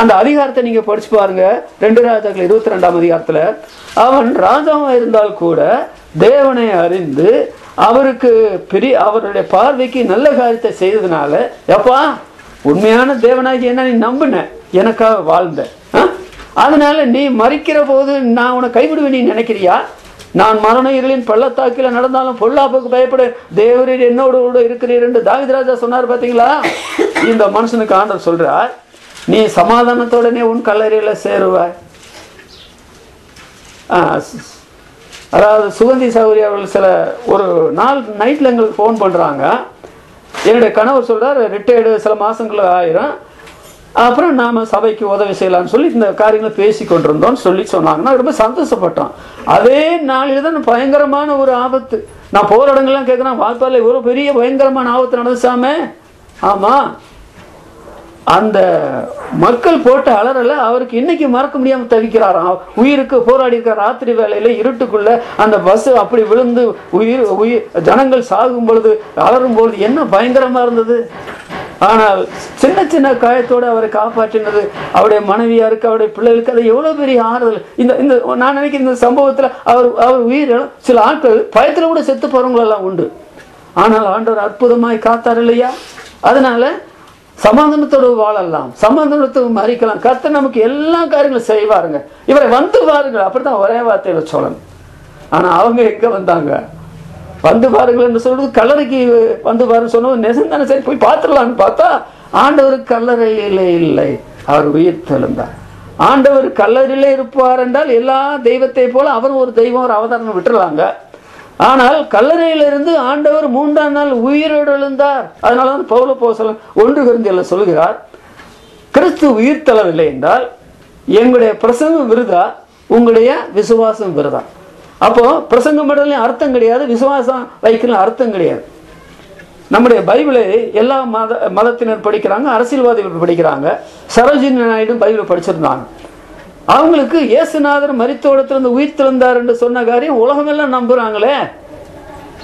அந்த அதிகாரத்தை நீங்க படிச்சு பாருங்க. 2 ராஜாக்கள் 22ஆம் அதிகாரத்துல அவன் ராஜாவா இருந்தால் கூட தேவனை அறிந்து அவருக்கு அவருடைய பார்வைக்கு நல்ல காரியத்தை செய்ததுனால, எப்பா உண்மையான தேவனாகி என்ன நீ நம்பின, எனக்காக வாழ்ந்த, அதனால நீ மறிக்கிற போது நான் உன்னை கைவிடுவேன் நீ நினைக்கிறியா? நான் மரண இருளின் பள்ளத்தாக்கில நடந்தாலும் பொல்லாப்புக்கு பயப்பட தேவரீர் என்னோடு கூட இருக்கிறீர் என்று தாவீது ராஜா சொன்னார். பாத்தீங்களா? இந்த மனுஷனுக்கு ஆண்டவர் சொல்றார், நீ சமாதானத்தோடனே உன் கல்லறையில சேருவாய். அதாவது சுகந்தி சௌரி அவர்கள் சில ஒரு நாள் நைட்ல எங்களுக்கு ஃபோன் பண்றாங்க. என்னுடைய கணவர் சொல்றார் ரிட்டையர்டு சில மாசங்கள் ஆயிரும், அப்புறம் நாம சபைக்கு உதவி செய்யலாம்னு சொல்லி இந்த காரியங்களை பேசி கொண்டிருந்தோம் சொல்லி சொன்னாங்கன்னா ரொம்ப சந்தோஷப்பட்டோம். அதே நாளில் தான் பயங்கரமான ஒரு ஆபத்து. நான் போற இடங்கள்லாம் கேட்கிறேன், வாய்ப்பால ஒரு பெரிய பயங்கரமான ஆபத்து நடந்துச்சாமே. ஆமா, அந்த மக்கள் போட்ட அலறல அவருக்கு இன்னைக்கு மறக்க முடியாம தவிக்கிறாராம். உயிருக்கு போராடி இருக்கிற ராத்திரி வேலையில இருட்டுக்குள்ள அந்த பஸ் அப்படி விழுந்து உயிர் ஜனங்கள் சாகும் பொழுது அலறும் பொழுது என்ன பயங்கரமா இருந்தது. ஆனால் சின்ன சின்ன காயத்தோடு அவரை காப்பாற்றினது அவருடைய மனைவியாருக்கு, அவருடைய பிள்ளைகளுக்கு அது எவ்வளவு பெரிய ஆறுதல். இந்த நான் நினைக்கிறேன் இந்த சம்பவத்துல அவர் உயிர் சில ஆட்கள் பயத்துல கூட செத்து போறவங்களெல்லாம் உண்டு. ஆனால் ஆண்டவர் அற்புதமாய் காத்தார் இல்லையா? அதனால சமாதானத்தோடு வாழலாம், சமாதானத்தோடு மறிக்கலாம். கர்த்தர் நமக்கு எல்லா காரியங்களும் செய்வாருங்க. இவரை வந்து பாருங்கள், அப்படித்தான் ஒரே வார்த்தையில சொல்லணும். ஆனா அவங்க எங்க வந்தாங்க? வந்து பாருங்கள் என்று சொல்றது கல்லறைக்கு வந்து பாருன்னு சொன்னது நெசந்தானே, சரி போய் பார்த்துடலான்னு பார்த்தா ஆண்டவர் கல்லறையிலே இல்லை, அவர் உயிர் தெழுந்தார். ஆண்டவர் கல்லறையிலே இருப்பார் என்றால் எல்லா தெய்வத்தை போல அவர் ஒரு தெய்வம், ஒரு அவதாரம் விட்டுருவாங்க. ஆனால் கல்லறையிலிருந்து ஆண்டவர் 3ஆம் நாள் உயிரோடு எழுந்தார். அதனால தான் பவுல் அப்போஸ்தலன் 1 கொரிந்தியர்ல சொல்கிறார், கிறிஸ்து உயிர் தள்ளவில்லை என்றால் எங்களுடைய பிரசங்கம் விருதா, உங்களுடைய விசுவாசம் விருதா. அப்போ பிரசங்கம் பண்ணலையும் அர்த்தம் கிடையாது, விசுவாசம் வைக்கலாம் அர்த்தம் கிடையாது. நம்முடைய பைபிளை எல்லா மதத்தினர் படிக்கிறாங்க, அரசியல்வாதிகள் படிக்கிறாங்க. சரோஜினி நாயுடு பைபிளை படிச்சிருந்தாங்க. அவங்களுக்கு இயேசுநாதர் மரித்தோடத்திலிருந்து உயிர் திறந்தார் என்று சொன்ன காரியம் உலகமெல்லாம் நம்புறாங்களே.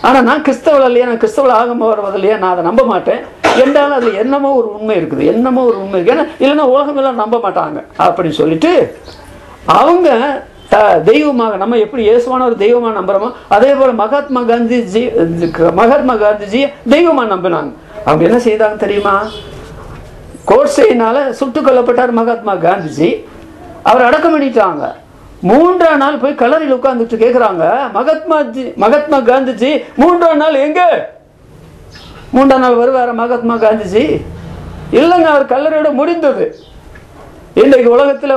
ஆனால் நான் கிறிஸ்தவள் இல்லையா, நான் கிறிஸ்தவள் ஆக வருவதில்லையா, நான் அதை நம்ப மாட்டேன் என்றாலும் அதில் என்னமோ ஒரு உண்மை இருக்குது, என்னமோ ஒரு உண்மை இருக்குது. ஏன்னா இல்லைன்னா உலகமெல்லாம் நம்ப மாட்டாங்க அப்படின்னு சொல்லிட்டு அவங்க தெய்வமாக, நம்ம எப்படி இயேசுவான ஒரு தெய்வமாக நம்புறோமோ அதே போல மகாத்மா காந்திஜி தெய்வமா நம்பினாங்க. அவங்க என்ன செய்தாங்க தெரியுமா? கோட்சேயினால சுட்டுக் கொல்லப்பட்டார் மகாத்மா காந்திஜி. அவர் அடக்கம் பண்ணிட்டாங்க. 3ஆம் நாள் போய் கல்லறையில் உட்கார்ந்துட்டு கேட்கிறாங்க, மகாத்மா காந்திஜி 3ஆம் நாள் எங்க? 3ஆம் நாள் வருவார மகாத்மா காந்திஜி? இல்லைங்க, அவர் கல்லறையோட முடிந்தது. இன்றைக்கு உலகத்தில்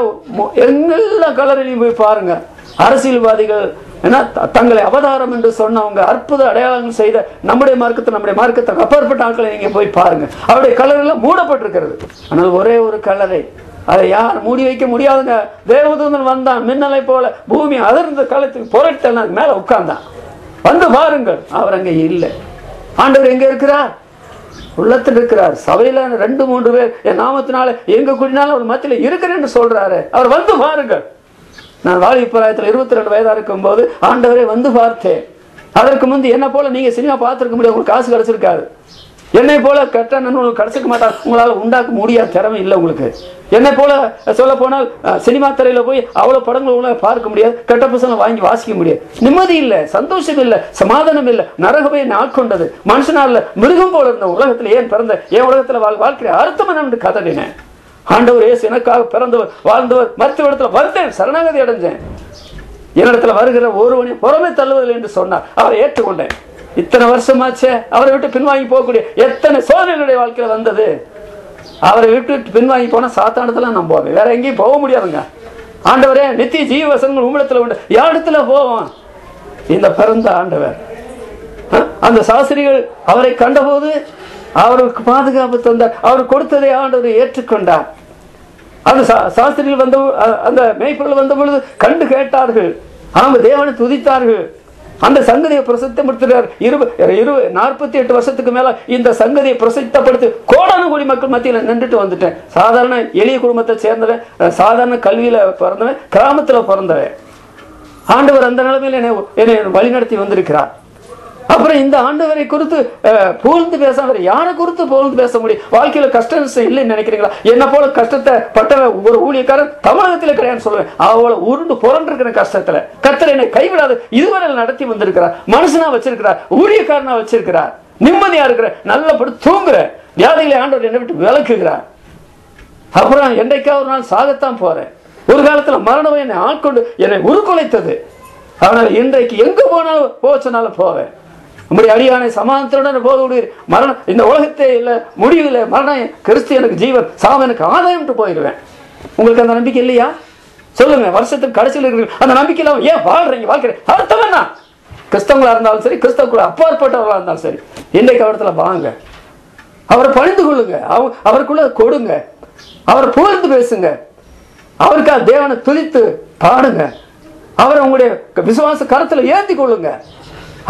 எல்லா கல்லறையிலையும் போய் பாருங்க, அரசியல்வாதிகள் ஏன்னா தங்களை அவதாரம் என்று சொன்னவங்க, அற்புத அடையாளங்கள் செய்த நம்முடைய மார்க்கத்தை அப்பாற்பட்ட ஆட்களை நீங்க போய் பாருங்க, அவருடைய கல்லறையெல்லாம் மூடப்பட்டிருக்கிறது. ஆனால் ஒரே ஒரு கல்லறை, அதை யார் மூடி வைக்க முடியாதுங்க. தேவதூதன் வந்தான், மின்னலை போல பூமி அதிர்ந்த காலத்துக்கு புரட்டல் மேல உட்கார்ந்தான். வந்து பாருங்கள், அவர் அங்கே இல்லை. ஆண்டவர் எங்க இருக்கிறார்? உள்ளத்தில் இருக்கிறார். சபையில 2-3 பேர் என் நாமத்தினால எங்க கூடினாலும் அவர் மத்தியில் இருக்கிறேன்னு சொல்றாரு. அவர் வந்து பாருங்கள். நான் வாலிபராயத்தில் 22 வயதா இருக்கும் போது ஆண்டவரை வந்து பார்த்தேன். அதற்கு முன்பு என்ன போல நீங்க சினிமா பார்த்திருக்க முடியாது, உங்களுக்கு காசு கிடைச்சிருக்காது. என்னை போல கெட்ட நண்பர்கள் கிடைச்சிக்க மாட்டாங்க, உங்களால் உண்டாக்க முடியாத திறமை இல்லை உங்களுக்கு. என்னை போல சொல்ல போனால் சினிமா திரையில போய் அவ்வளவு படங்கள் உங்களால் பார்க்க முடியாது, கெட்ட புத்தகம் வாங்கி வாசிக்க முடியாது. நிம்மதி இல்லை, சந்தோஷம் இல்லை, சமாதானம் இல்லை. நரகமே ஆட்கொண்டது. மனுஷனால மிருகம் போல இருந்த உலகத்துல ஏன் பிறந்த, என் உலகத்துல வாழ்க்கை அர்த்தம் என்று கதறினேன். ஆண்டவர் இயேசு எனக்காக பிறந்தவர், வாழ்ந்தவர், மருத்துவ இடத்துல வந்தேன், சரணாகதி அடைஞ்சேன். என்னிடத்துல வருகிற ஒருவனை புறமே தள்ளுவதில்லை என்று சொன்னார். அவரை ஏற்றுக்கொண்டேன். இத்தனை வருஷமாச்சே அவரை விட்டு பின்வாங்கி போகக்கூடிய எத்தனை சோதனைகளுடைய வாழ்க்கையில வந்தது. அவரை விட்டு பின்வாங்கி போனா சாத்தானதெல்லாம் நம்புவாங்க, வேற எங்கேயும் போக முடியாதுங்க. ஆண்டவரே நித்திய ஜீவ வசனங்கள் உம்மிடத்துல உண்டு, யாரிடத்துல போவோம்? இந்த பிறந்த ஆண்டவர். அந்த சாஸ்திரிகள் அவரை கண்டபோது அவருக்கு பாதுகாப்பு தந்தார். அவர் கொடுத்ததை ஆண்டவர் ஏற்றுக்கொண்டார். அந்த சாஸ்திரிகள் வந்த, அந்த மேய்ப்பர்கள் வந்த பொழுது கண்டு கேட்டார்கள், அவங்க தேவனை துதித்தார்கள். அந்த சங்கதியை பிரசித்தப்படுத்துகிறார். 48 வருஷத்துக்கு மேல இந்த சங்கதியை பிரசித்தப்படுத்தி கோடான கோடி மக்கள் மத்தியில் நின்றுட்டு வந்துட்டேன். சாதாரண எளிய குடும்பத்தை சேர்ந்தவன், சாதாரண கல்வியில பிறந்தவன், கிராமத்துல பிறந்தவன். ஆண்டவர் அந்த நிலைமையில் என்னை வழிநடத்தி வந்திருக்கிறார். அப்புறம் இந்த ஆண்டவரை குறித்து புகழ்ந்து பேசாம யாரை குறித்து புகழ்ந்து பேச முடியும்? வாழ்க்கையில கஷ்டம் இல்லைன்னு நினைக்கிறீங்களா? என்ன போல கஷ்டத்தை பட்ட ஒரு ஊழியக்காரன் தமிழகத்தில் கிடையாதுன்னு சொல்லுவேன். அவளை உருண்டு புரண்டிருக்கிற கஷ்டத்துல கர்த்தர் என்னை கைவிடாது இதுவரை நடத்தி வந்திருக்கிறார். மனுஷனா வச்சிருக்கிறார், ஊழியக்காரனா வச்சிருக்கிறார், நிம்மதியா இருக்கிற, நல்லபடி தூங்குற, வியாதிகளை ஆண்டவர் என்னை விட்டு விலக்குகிறார். அப்புறம் என்றைக்கா ஒரு நாள் சாகத்தான் போறேன். ஒரு காலத்துல மரணம் என்னை ஆட்கொண்டு என்னை உருக்குலைத்தது. அதனால இன்றைக்கு எங்க போனாலும் போச்சனாலும் போவேன். நம்முடைய அடியானை சமாதானத்துடன் போது மரணம் இந்த உலகத்தை இல்லை, முடிவில் மரணம் கிறிஸ்து எனக்கு ஜீவன், சாம எனக்கு ஆதாயம் போயிடுவேன். உங்களுக்கு அந்த நம்பிக்கை இல்லையா? சொல்லுங்க. வருஷத்துக்கு கடைசியில் இருக்கிறீங்க, அந்த நம்பிக்கை இல்லாம ஏன் வாழ்றீங்க? வாழ்க்கை அர்த்தம் என்ன? கிறிஸ்தவங்களா இருந்தாலும் சரி, கிறிஸ்தவக்குள்ள அப்பாற்பட்டவர்களா இருந்தாலும் சரி, இன்றைக்கு அவரத்துல வாங்க, அவரை பணிந்து கொள்ளுங்க, அவருக்குள்ள கொடுங்க, அவரை புகழ்ந்து பேசுங்க, அவருக்காக தேவனை துதித்து பாடுங்க, அவரை உங்களுடைய விசுவாச கருத்துல ஏந்தி கொள்ளுங்க.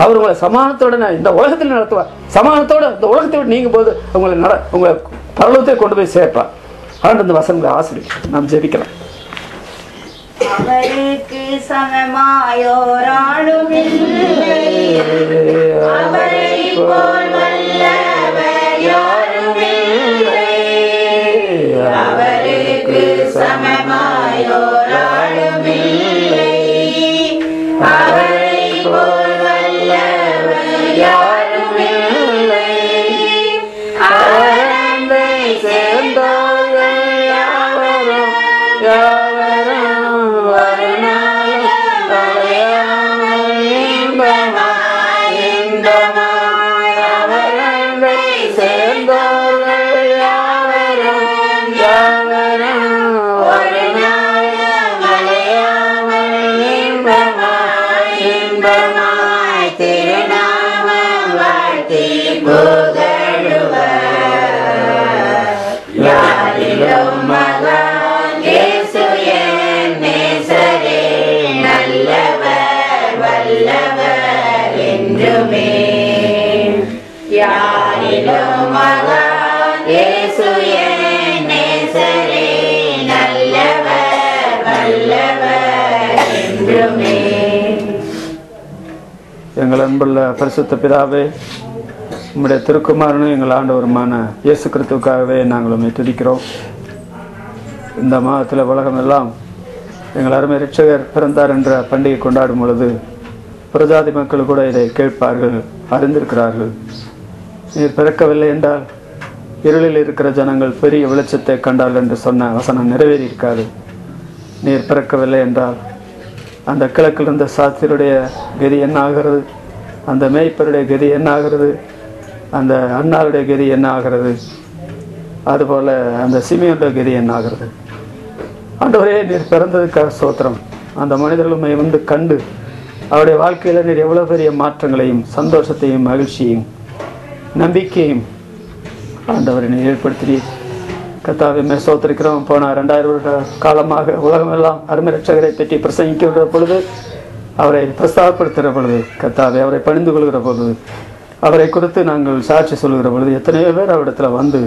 அவர் உங்களை சமாதானத்தோட இந்த உலகத்தில் நடத்துவார். சமாதானத்தோட இந்த உலகத்தை விட்டு நீங்க போது உங்களை பரலோகத்தை கொண்டு போய் சேர்ப்பார். ஆண்டு இந்த வசனங்களை ஆசிரியர் நாம் ஜெபிக்கலாம். அவருக்கு சமமாயோராளும் இல்லை, அவரை போல் வல்லவர் யாரும் இல்லை. அவருக்கு சமமாயோராளும் இல்லை, அவரை போல் வல்லவர் யாரும் இல்லை. அவரை சேர்ந்தவர்கள் யாவரும் தேவனாய் உயர்த்தி புகழுவர். யாரிலும் மகான் இயேசு என் நேசரே, நல்லவர் வல்லவர் என்றுமே. யாரிலும் மகான் இயேசு என் நேசரே, நல்லவர் வல்லவர் என்றுமே. எங்கள் அன்புள்ள பரிசுத்த பிதாவே, உம்முடைய திருக்குமாரனும் எங்கள் ஆண்டவருமான இயேசு கிறிஸ்துவுக்காகவே நாங்கள் உம்மை துதிக்கிறோம். இந்த மாதத்தில் உலகம் எல்லாம் எங்கள் அருமை இரட்சகர் பிறந்தார் என்ற பண்டிகை கொண்டாடும் பொழுது பிரஜாதி மக்கள் கூட இதை கேட்பார்கள், அறிந்திருக்கிறார்கள். நீர் பிறக்கவில்லை என்றால் இருளில் இருக்கிற ஜனங்கள் பெரிய வெளிச்சத்தை கண்டார்கள் என்று சொன்ன வசனம் நிறைவேறி இருக்காது. நீர் பிறக்கவில்லை என்றால் அந்த கிழக்கில் இருந்த சாத்தியருடைய கதி என்ன ஆகிறது, அந்த மேய்ப்பருடைய கதி என்ன ஆகிறது, அந்த அண்ணாருடைய கதி என்ன ஆகிறது, அதுபோல் அந்த சிமியோனுடைய கதி என்ன ஆகிறது. ஆண்டவரே, நீர் பிறந்ததுக்காக ஸ்தோத்திரம். அந்த மனிதர்களுமை வந்து கண்டு அவருடைய வாழ்க்கையில் நீர் எவ்வளோ பெரிய மாற்றங்களையும் சந்தோஷத்தையும் மகிழ்ச்சியும் நம்பிக்கையும் ஆண்டவரை நீர் ஏற்படுத்தி கர்த்தாவே ஸ்தோத்திரிக்கிறோம். போன 2000 வருட காலமாக உலகமெல்லாம் அருமை இரட்சகரை பற்றி பிரசங்கிக்கிற பொழுது, அவரை பிரஸ்தாபப்படுத்துகிற பொழுது, கர்த்தாவே அவரை பணிந்து கொள்கிற பொழுது, அவரை குறித்து நாங்கள் சாட்சி சொல்லுகிற பொழுது எத்தனையோ பேர் அவரிடத்தில் வந்து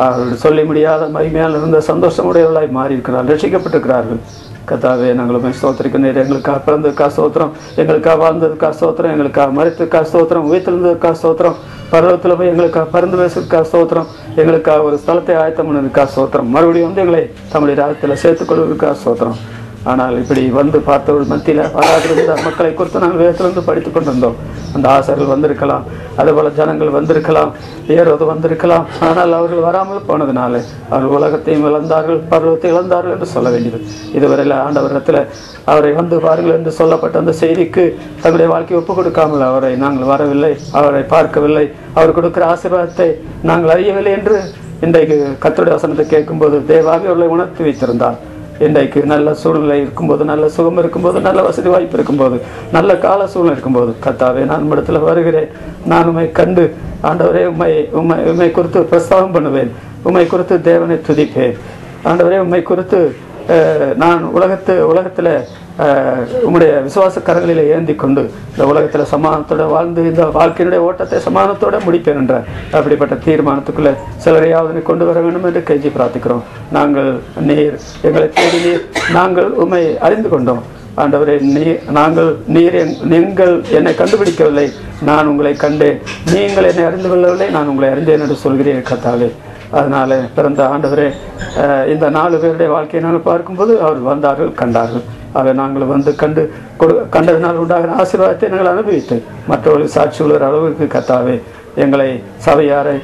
அவர்கள் சொல்லி முடியாத மகிமையால் இருந்த சந்தோஷமுடையவர்களாய் மாறி இருக்கிறார்கள், ரட்சிக்கப்பட்டிருக்கிறார்கள். கர்த்தாவே, நாங்கள் ஸ்தோத்திரிக்க நீர் எங்களுக்காக பிறந்ததுக்காக ஸ்தோத்திரம், எங்களுக்காக வாழ்ந்ததுக்காக ஸ்தோத்திரம், எங்களுக்காக மறித்ததுக்காக ஸ்தோத்திரம், உயிர்த்தெழுந்ததுக்காக ஸ்தோத்திரம், பருவத்தில் போய் எங்களுக்காக பறந்து பேசுறதுக்காக ஸ்தோத்திரம், எங்களுக்காக ஒரு ஸ்தலத்தை ஆயத்தம் பண்ணதுக்காக ஸ்தோத்திரம், மறுபடியும் வந்து எங்களை தம்முடைய ராஜ்யத்தில் சேர்த்துக் கொள்வதற்காக ஸ்தோத்திரம். ஆனால் இப்படி வந்து பார்த்தவர்கள் மத்தியில் வராதிருந்த மக்களை குறித்து நாங்கள் வேதத்திலிருந்து படித்து கொண்டிருந்தோம். அந்த ஆசார்கள் வந்திருக்கலாம், அதுபோல் ஜனங்கள் வந்திருக்கலாம், ஏறோது வந்திருக்கலாம். ஆனால் அவர்கள் வராமல் போனதுனால அவர்கள் உலகத்தையும் இழந்தார்கள், பருவத்தை இழந்தார்கள் என்று சொல்ல வேண்டியது. இதுவரையில் ஆண்டவரிடத்தில் அவரை வந்து பாருங்கள் என்று சொல்லப்பட்ட அந்த செய்திக்கு தங்களுடைய வாழ்க்கையை ஒப்புக் கொடுக்காமல் அவரை நாங்கள் வரவில்லை, அவரை பார்க்கவில்லை, அவர் கொடுக்கிற ஆசீர்வாதத்தை நாங்கள் அறியவில்லை என்று இன்றைக்கு கர்த்தருடைய வசனத்தை கேட்கும்போது தேவாவி அவர்களை உணர்த்தி வைத்திருந்தார். இன்றைக்கு நல்ல சூழ்நிலை இருக்கும்போது, நல்ல சுகம் இருக்கும்போது, நல்ல வசதி வாய்ப்பு இருக்கும்போது, நல்ல கால சூழ்நிலை இருக்கும்போது, கர்த்தாவே நான் இடத்துல வருகிறேன், நான் உம்மை கண்டு ஆண்டவரே உம்மை குறித்து பிரஸ்தாபம் பண்ணுவேன், உம்மை குறித்து தேவனை துதிப்பேன். ஆண்டவரே, உம்மை குறித்து நான் உலகத்தில் உம்முடைய விசுவாச கரங்களில் ஏந்தி கொண்டு இந்த உலகத்தில் சமாதானத்தோடு வாழ்ந்து இந்த வாழ்க்கையினுடைய ஓட்டத்தை சமாதானத்தோடு முடிப்பேன் என்ற அப்படிப்பட்ட தீர்மானத்துக்குள்ளே சிலரையாவது கொண்டு வர வேண்டும் என்று கெஞ்சி பிரார்த்திக்கிறோம். நீர் எங்களை தேடி நீர் நாங்கள் உம்மை அறிந்து கொண்டோம். ஆண்டவரே, நீங்கள் என்னை கண்டுபிடிக்கவில்லை, நான் உங்களை கண்டேன். நீங்கள் என்னை அறிந்து கொள்ளவில்லை, நான் உங்களை அறிந்தேன் என்று சொல்கிறேன் கர்த்தாவே. அதனால பிறந்த ஆண்டவரே, இந்த 4 பேருடைய வாழ்க்கையை நாங்கள் பார்க்கும்போது அவர்கள் வந்தார்கள், கண்டார்கள். அதை நாங்கள் வந்து கண்டதினால் உண்டாகிற ஆசீர்வாதத்தை நாங்கள் அனுபவித்து மற்றவர்களுக்கு சாட்சி உள்ள அளவுக்கு கர்த்தாவே எங்களை சபையாரை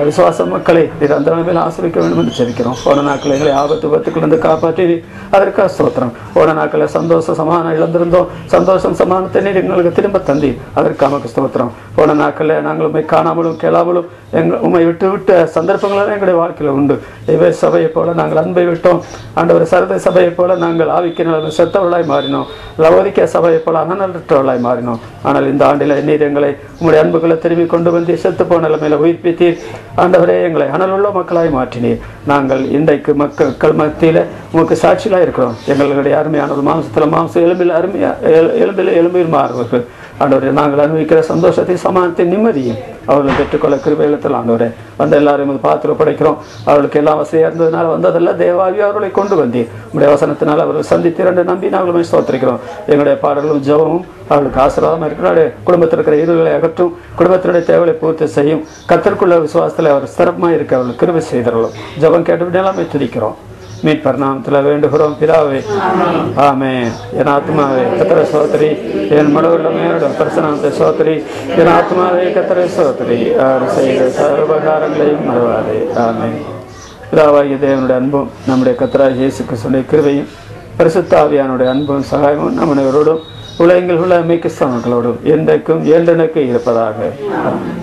விசுவாச மக்களை அந்த நிலைமையில் ஆசிரிக்க வேண்டும் என்று ஜெபிக்கிறோம். போன நாட்கள் எங்களை ஆபத்து பத்துக்களிருந்து காப்பாற்றி அதற்காக ஸ்தோத்திரம். போன நாட்களில் சந்தோஷம் சமாதானம் இழந்திருந்தோம், சந்தோஷம் சமாதானத்தை நீர் எங்களுக்கு திரும்ப தந்தி, அதற்கு நமக்கு ஸ்தோத்திரம். போன நாட்களில் நாங்கள் உண்மை காணாமலும் கேளாமலும் உண்மை விட்டு சந்தர்ப்பங்களாக எங்களுடைய வாழ்க்கையில் உண்டு. இவை சபையை போல நாங்கள் அன்பை விட்டோம். ஆண்டவர் சரத சபையை போல நாங்கள் ஆவிக்க நிலைமை செத்தவர்களாய் மாறினோம். லவோதிக்கேயா சபையை போல அனநற்றவர்களாய் மாறினோம். ஆனால் இந்த ஆண்டில் நீர் எங்களை உங்களுடைய அன்புகளை திரும்பி கொண்டு வந்து செத்து போன நிலைமையில உயிர்ப்பித்தீர். ஆண்டவரே, எங்களை அனலுள்ள மக்களாய் மாற்றினீர். நாங்கள் இன்றைக்கு மக்கள் மத்தியில் உங்களுக்கு சாட்சிகளாக இருக்கிறோம். எங்களுடைய அருமையான மாம்சத்தில் மாம்சம் எலும்பில் மாறுவர்கள். ஆண்டவரே, நாங்கள் அனுபவிக்கிற சந்தோஷத்தை சமாதானத்தை நிம்மதியும் அவர்களை பெற்றுக்கொள்ள கிருபையிலத்தில் ஆண்டவரே வந்து எல்லாரையும் பார்த்து படைக்கிறோம். அவர்களுக்கு எல்லாம் வசதியாக இருந்ததுனால வந்ததெல்லாம் தேவாவி அவர்களை கொண்டு வந்தீர். உங்களுடைய வசனத்தினால் அவர்கள் சந்தித்திரண்டு நம்பி நாங்களும் ஸ்தோத்திரிக்கிறோம். எங்களுடைய பாடல்களும் ஜெபமும் அவர்களுக்கு ஆசீர்வாதமாக இருக்கிற குடும்பத்தில் இருக்கிற இருளை அகற்றும், குடும்பத்தினுடைய தேவையை பூர்த்தி செய்யும். கர்த்தருக்குள்ள விசுவாசத்தில் அவர் சிறப்பாக இருக்க அவர்கள் கிருபை செய்தவர்களும் ஜெபம் கேட்டு எல்லாமே துதிக்கிறோம். மீட்பர் நாமத்தில் வேண்டுகிறோம் பிதாவே, ஆமென். என் ஆத்மாவே கர்த்தரை ஸ்தோத்திரி, என் மனதுள்ள பிரசனத்தை ஸ்தோத்திரி, என் ஆத்மாவே கர்த்தரை ஸ்தோத்திரி, அவர் செய்த சர்வகாரங்களையும் மறவாதே. ஆமென். பிதாவாகிய தேவனுடைய அன்பும் நம்முடைய கர்த்தராகிய இயேசு கிறிஸ்துவின் கிருபையும் பரிசுத்த ஆவியானுடைய அன்பும் சகாயமும் நம் அனைவரோடும் உலகங்கள் உள்ள மிக்க மக்களோடும் என்றைக்கும் என்றெனக்கு இருப்பதாக. ஆமென்.